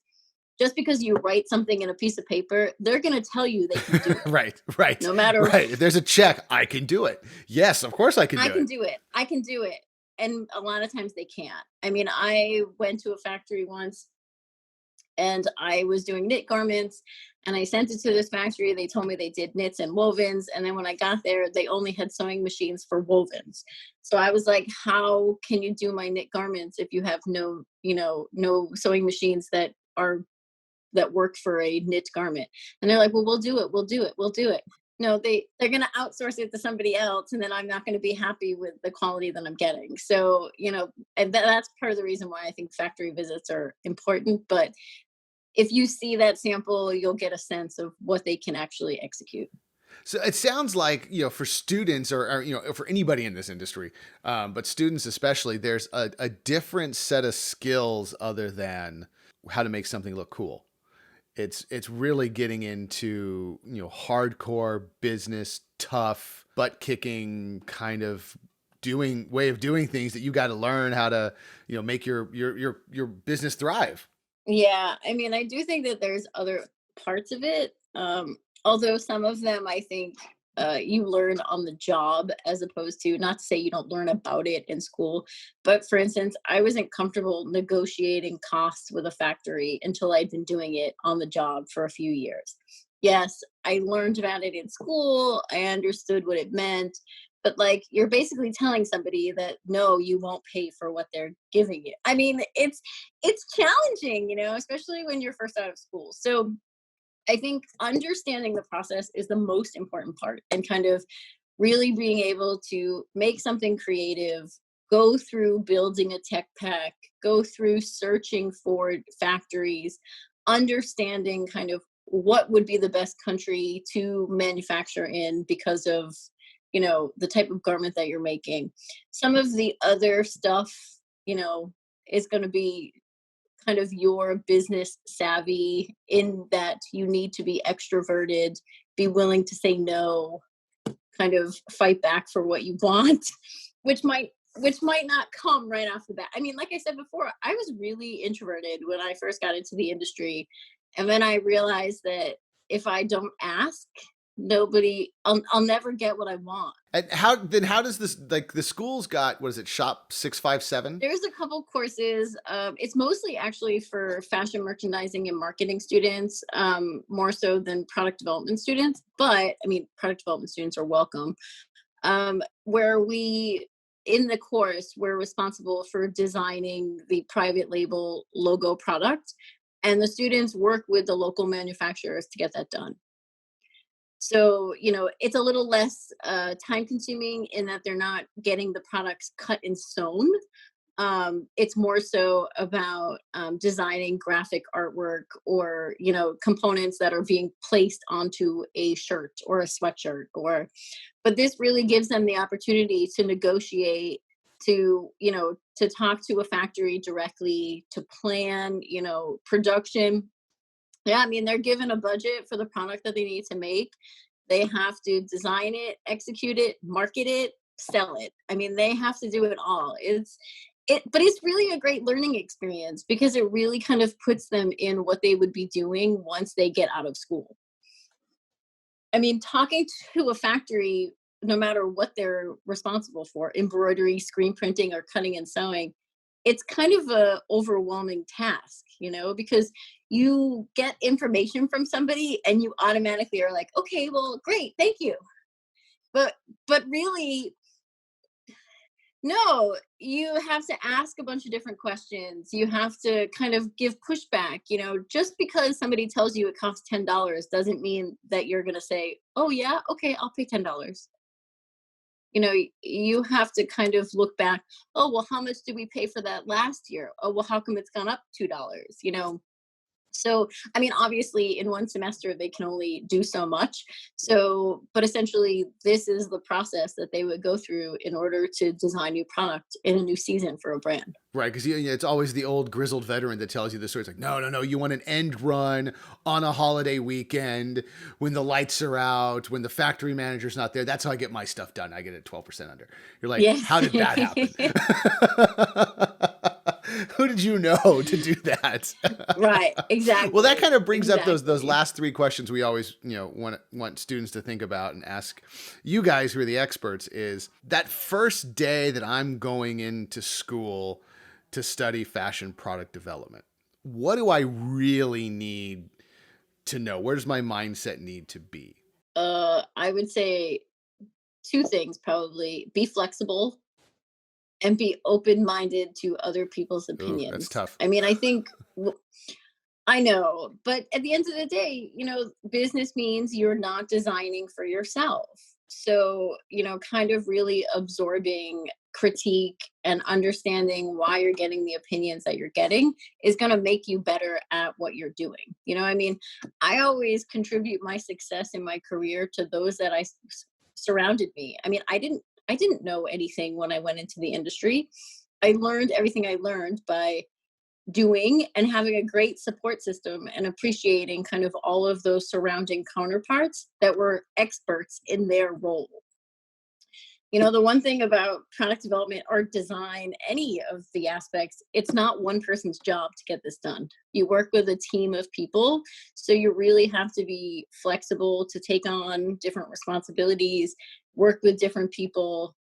just because you write something in a piece of paper, they're going to tell you they can do it. Right. No matter right. If there's a check, I can do it. Yes, of course I can do it. I can do it. And a lot of times they can't. I mean, I went to a factory once and I was doing knit garments and I sent it to this factory. They told me they did knits and wovens. And then when I got there, they only had sewing machines for wovens. So I was like, how can you do my knit garments if you have no sewing machines that work for a knit garment? And they're like, well, we'll do it. No, they're going to outsource it to somebody else, and then I'm not going to be happy with the quality that I'm getting. So, and that's part of the reason why I think factory visits are important. But if you see that sample, you'll get a sense of what they can actually execute. So it sounds like, for students or for anybody in this industry, but students especially, there's a different set of skills other than how to make something look cool. It's really getting into, hardcore business, tough, butt kicking kind of way of doing things that you got to learn how to, make your business thrive. Yeah, I mean, I do think that there's other parts of it. Although some of them I think you learn on the job, as opposed to, not to say you don't learn about it in school, but for instance, I wasn't comfortable negotiating costs with a factory until I'd been doing it on the job for a few years. Yes, I learned about it in school, I understood what it meant, but like, you're basically telling somebody that no, you won't pay for what they're giving you. I mean, it's challenging, especially when you're first out of school. So I think understanding the process is the most important part, and kind of really being able to make something creative, go through building a tech pack, go through searching for factories, understanding kind of what would be the best country to manufacture in because of, the type of garment that you're making. Some of the other stuff, is going to be kind of your business savvy, in that you need to be extroverted, be willing to say no, kind of fight back for what you want, which might not come right off the bat. I mean, like I said before, I was really introverted when I first got into the industry. And then I realized that if I don't ask, I'll never get what I want. And how does this, like, the school's got, what is it, Shop 657? There's a couple courses. It's mostly actually for fashion merchandising and marketing students, more so than product development students. But I mean, product development students are welcome. Where in the course, we're responsible for designing the private label logo product, and the students work with the local manufacturers to get that done. So, it's a little less time consuming, in that they're not getting the products cut and sewn. It's more so about designing graphic artwork, or, components that are being placed onto a shirt or a sweatshirt. But this really gives them the opportunity to negotiate, to talk to a factory directly, to plan, production. Yeah, I mean, they're given a budget for the product that they need to make. They have to design it, execute it, market it, sell it. I mean, they have to do it all. But it's really a great learning experience, because it really kind of puts them in what they would be doing once they get out of school. I mean, talking to a factory, no matter what they're responsible for, embroidery, screen printing, or cutting and sewing, it's kind of a overwhelming task, because you get information from somebody and you automatically are like, okay, well, great, thank you. But really, no, you have to ask a bunch of different questions. You have to kind of give pushback. Just because somebody tells you it costs $10 doesn't mean that you're going to say, oh yeah, okay, I'll pay $10. You have to kind of look back. Oh, well, how much did we pay for that last year? Oh, well, how come it's gone up $2? So, I mean, obviously in one semester they can only do so much. So, but essentially this is the process that they would go through in order to design new product in a new season for a brand. Right, because it's always the old grizzled veteran that tells you the story. It's like, no, you want an end run on a holiday weekend when the lights are out, when the factory manager's not there. That's how I get my stuff done. I get it 12% under. You're like, Yes. how did that happen? Who did you know to do that? Right, exactly. Well, that kind of brings up those last three questions we always, want students to think about and ask you guys who are the experts. Is that first day that I'm going into school to study fashion product development, what do I really need to know? Where does my mindset need to be? I would say two things, probably: be flexible and be open-minded to other people's Ooh, that's opinions. tough. I mean, I think I know, but at the end of the day, business means you're not designing for yourself. So, kind of really absorbing critique and understanding why you're getting the opinions that you're getting is going to make you better at what you're doing. I mean, I always contribute my success in my career to those that surrounded me. I mean, I didn't know anything when I went into the industry. I learned everything I learned by doing and having a great support system and appreciating kind of all of those surrounding counterparts that were experts in their role. The one thing about product development or design, any of the aspects, it's not one person's job to get this done. You work with a team of people. So you really have to be flexible to take on different responsibilities, work with different people,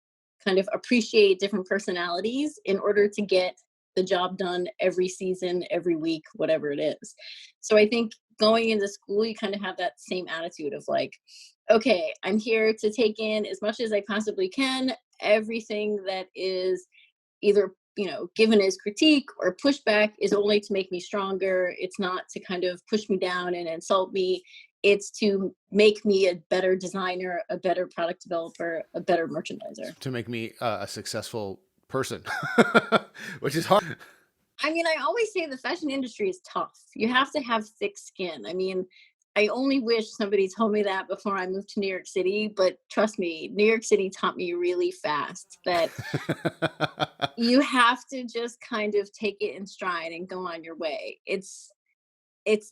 kind of appreciate different personalities in order to get the job done every season, every week, whatever it is. So I think going into school, you kind of have that same attitude of like, okay, I'm here to take in as much as I possibly can. Everything that is either, given as critique or pushback is only to make me stronger. It's not to kind of push me down and insult me. It's to make me a better designer, a better product developer, a better merchandiser. To make me a successful person, which is hard. I mean, I always say the fashion industry is tough. You have to have thick skin. I mean, I only wish somebody told me that before I moved to New York City, but trust me, New York City taught me really fast that you have to just kind of take it in stride and go on your way. It's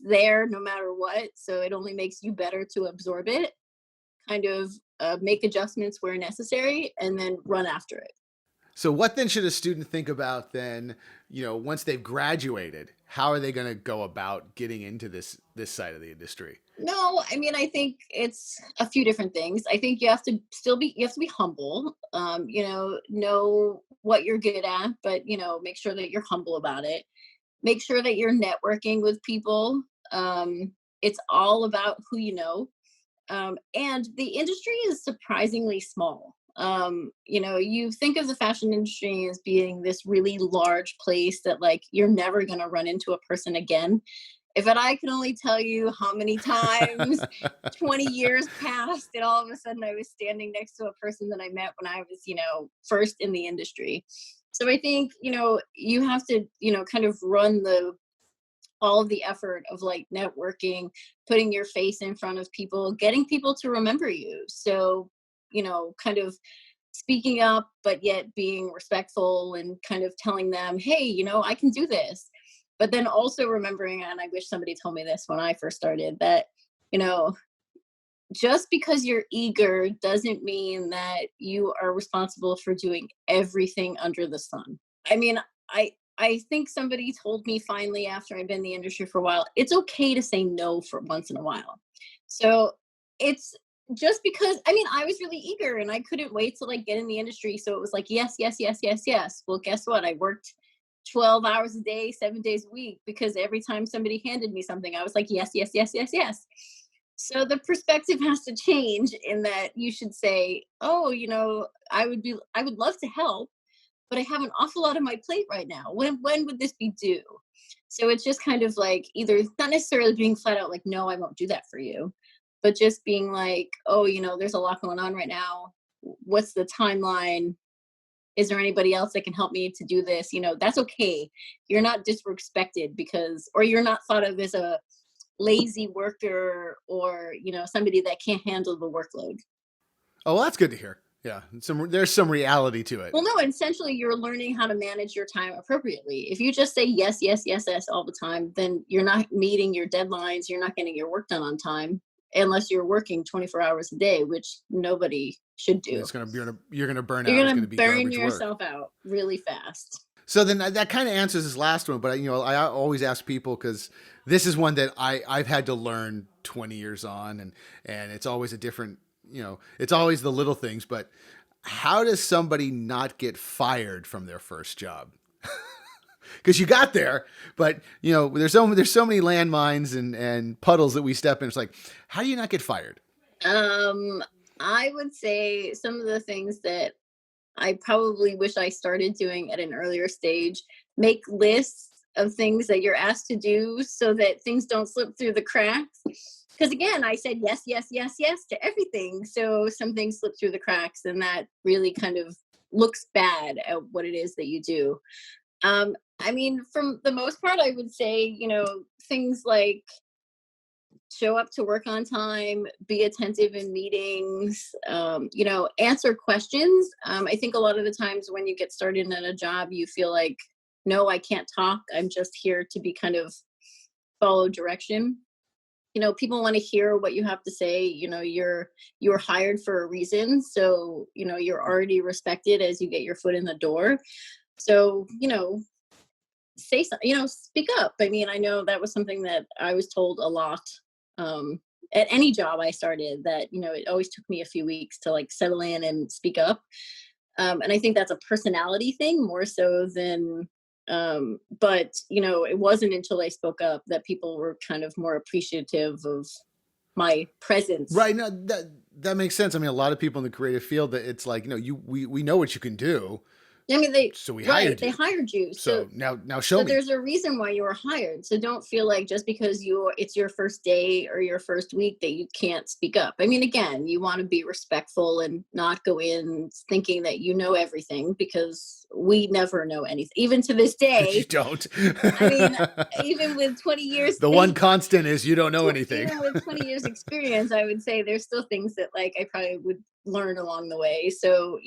there no matter what, so it only makes you better to absorb it, kind of make adjustments where necessary, and then run after it. So what then should a student think about then, once they've graduated? How are they going to go about getting into this side of the industry? No, I mean, I think it's a few different things. I think you have to be humble, know what you're good at, but, make sure that you're humble about it. Make sure that you're networking with people. It's all about who you know. And the industry is surprisingly small. You think of the fashion industry as being this really large place that like you're never going to run into a person again. If I could only tell you how many times 20 years passed and all of a sudden I was standing next to a person that I met when I was, first in the industry. So I think, you have to, kind of run all of the effort of like networking, putting your face in front of people, getting people to remember you. So, kind of speaking up, but yet being respectful and kind of telling them, hey, I can do this. But then also remembering, and I wish somebody told me this when I first started, that, just because you're eager doesn't mean that you are responsible for doing everything under the sun. I mean, I think somebody told me finally after I've been in the industry for a while, it's okay to say no for once in a while. So it's just because, I mean, I was really eager and I couldn't wait to like get in the industry. So it was like, yes, yes, yes, yes, yes. Well, guess what? I worked 12 hours a day, 7 days a week, because every time somebody handed me something, I was like, yes, yes, yes, yes, yes. So the perspective has to change in that you should say, oh, I would love to help, but I have an awful lot on my plate right now. When would this be due? So it's just kind of like either not necessarily being flat out like, no, I won't do that for you, but just being like, oh, there's a lot going on right now. What's the timeline? Is there anybody else that can help me to do this? That's okay. You're not disrespected or you're not thought of as a lazy worker or, somebody that can't handle the workload. Oh, well, that's good to hear. Yeah. There's some reality to it. Well, no, essentially you're learning how to manage your time appropriately. If you just say yes, yes, yes, yes all the time, then you're not meeting your deadlines. You're not getting your work done on time unless you're working 24 hours a day, which nobody should do. You're going to burn out. You're going to burn yourself out really fast. So then that kind of answers this last one, but I always ask people because this is one that I've had to learn 20 years on, and it's always a different, it's always the little things, but how does somebody not get fired from their first job? Because you got there, but there's so many landmines and puddles that we step in. It's like, how do you not get fired? I would say some of the things that I probably wish I started doing at an earlier stage. Make lists of things that you're asked to do so that things don't slip through the cracks. Because again, I said yes, yes, yes, yes to everything. So some things slip through the cracks and that really kind of looks bad at what it is that you do. I mean, from the most part, I would say, things like show up to work on time, be attentive in meetings, answer questions. I think a lot of the times when you get started in a job, you feel like no, I can't talk. I'm just here to be kind of follow direction. People want to hear what you have to say. You're hired for a reason. So, you're already respected as you get your foot in the door. So, say something, speak up. I mean, I know that was something that I was told a lot. At any job I started, that, it always took me a few weeks to like settle in and speak up. And I think that's a personality thing more so than, but it wasn't until I spoke up that people were kind of more appreciative of my presence. Right. No, that makes sense. I mean, a lot of people in the creative field, that it's like, we know what you can do. I mean, so we hired you. They hired you. So now show me. There's a reason why you were hired. So don't feel like just because it's your first day or your first week that you can't speak up. I mean, again, you want to be respectful and not go in thinking that you know everything, because we never know anything. Even to this day. You don't. I mean, even with 20 years. The one constant is you don't know anything. Even with 20 years experience, I would say there's still things that like I probably would learn along the way. So,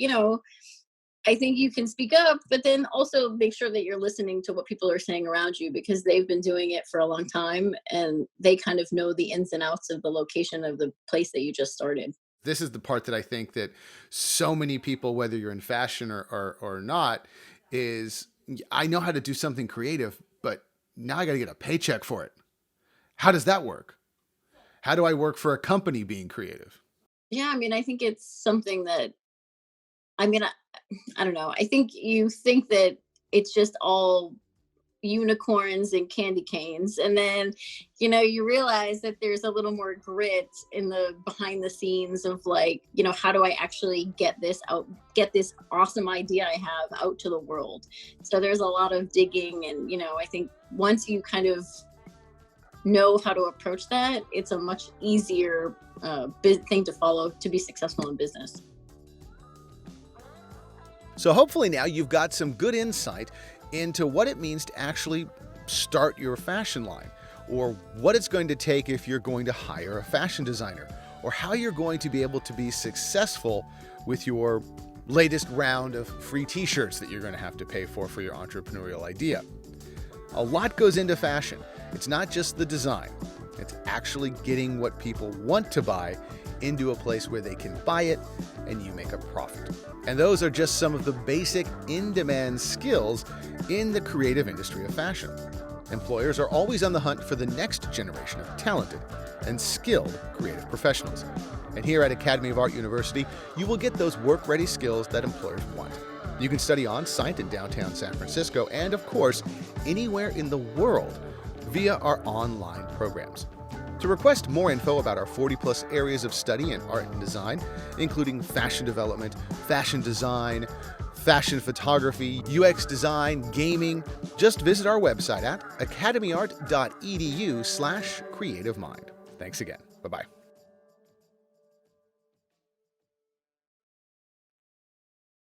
I think you can speak up, but then also make sure that you're listening to what people are saying around you, because they've been doing it for a long time and they kind of know the ins and outs of the location of the place that you just started. This is the part that I think that so many people, whether you're in fashion or not, is I know how to do something creative, but now I got to get a paycheck for it. How does that work? How do I work for a company being creative? Yeah, I mean, I think it's something that, I don't know. I think you think that it's just all unicorns and candy canes. And then, you realize that there's a little more grit in the behind the scenes of like, how do I actually get this awesome idea I have out to the world? So there's a lot of digging. And, I think once you kind of know how to approach that, it's a much easier thing to follow to be successful in business. So hopefully now you've got some good insight into what it means to actually start your fashion line, or what it's going to take if you're going to hire a fashion designer, or how you're going to be able to be successful with your latest round of free t-shirts that you're going to have to pay for your entrepreneurial idea. A lot goes into fashion. It's not just the design. It's actually getting what people want to buy into a place where they can buy it and you make a profit. And those are just some of the basic in-demand skills in the creative industry of fashion. Employers are always on the hunt for the next generation of talented and skilled creative professionals. And here at Academy of Art University, you will get those work-ready skills that employers want. You can study on-site in downtown San Francisco and, of course, anywhere in the world via our online programs. To request more info about our 40-plus areas of study in art and design, including fashion development, fashion design, fashion photography, UX design, gaming, just visit our website at academyart.edu/creativemind. Thanks again. Bye-bye.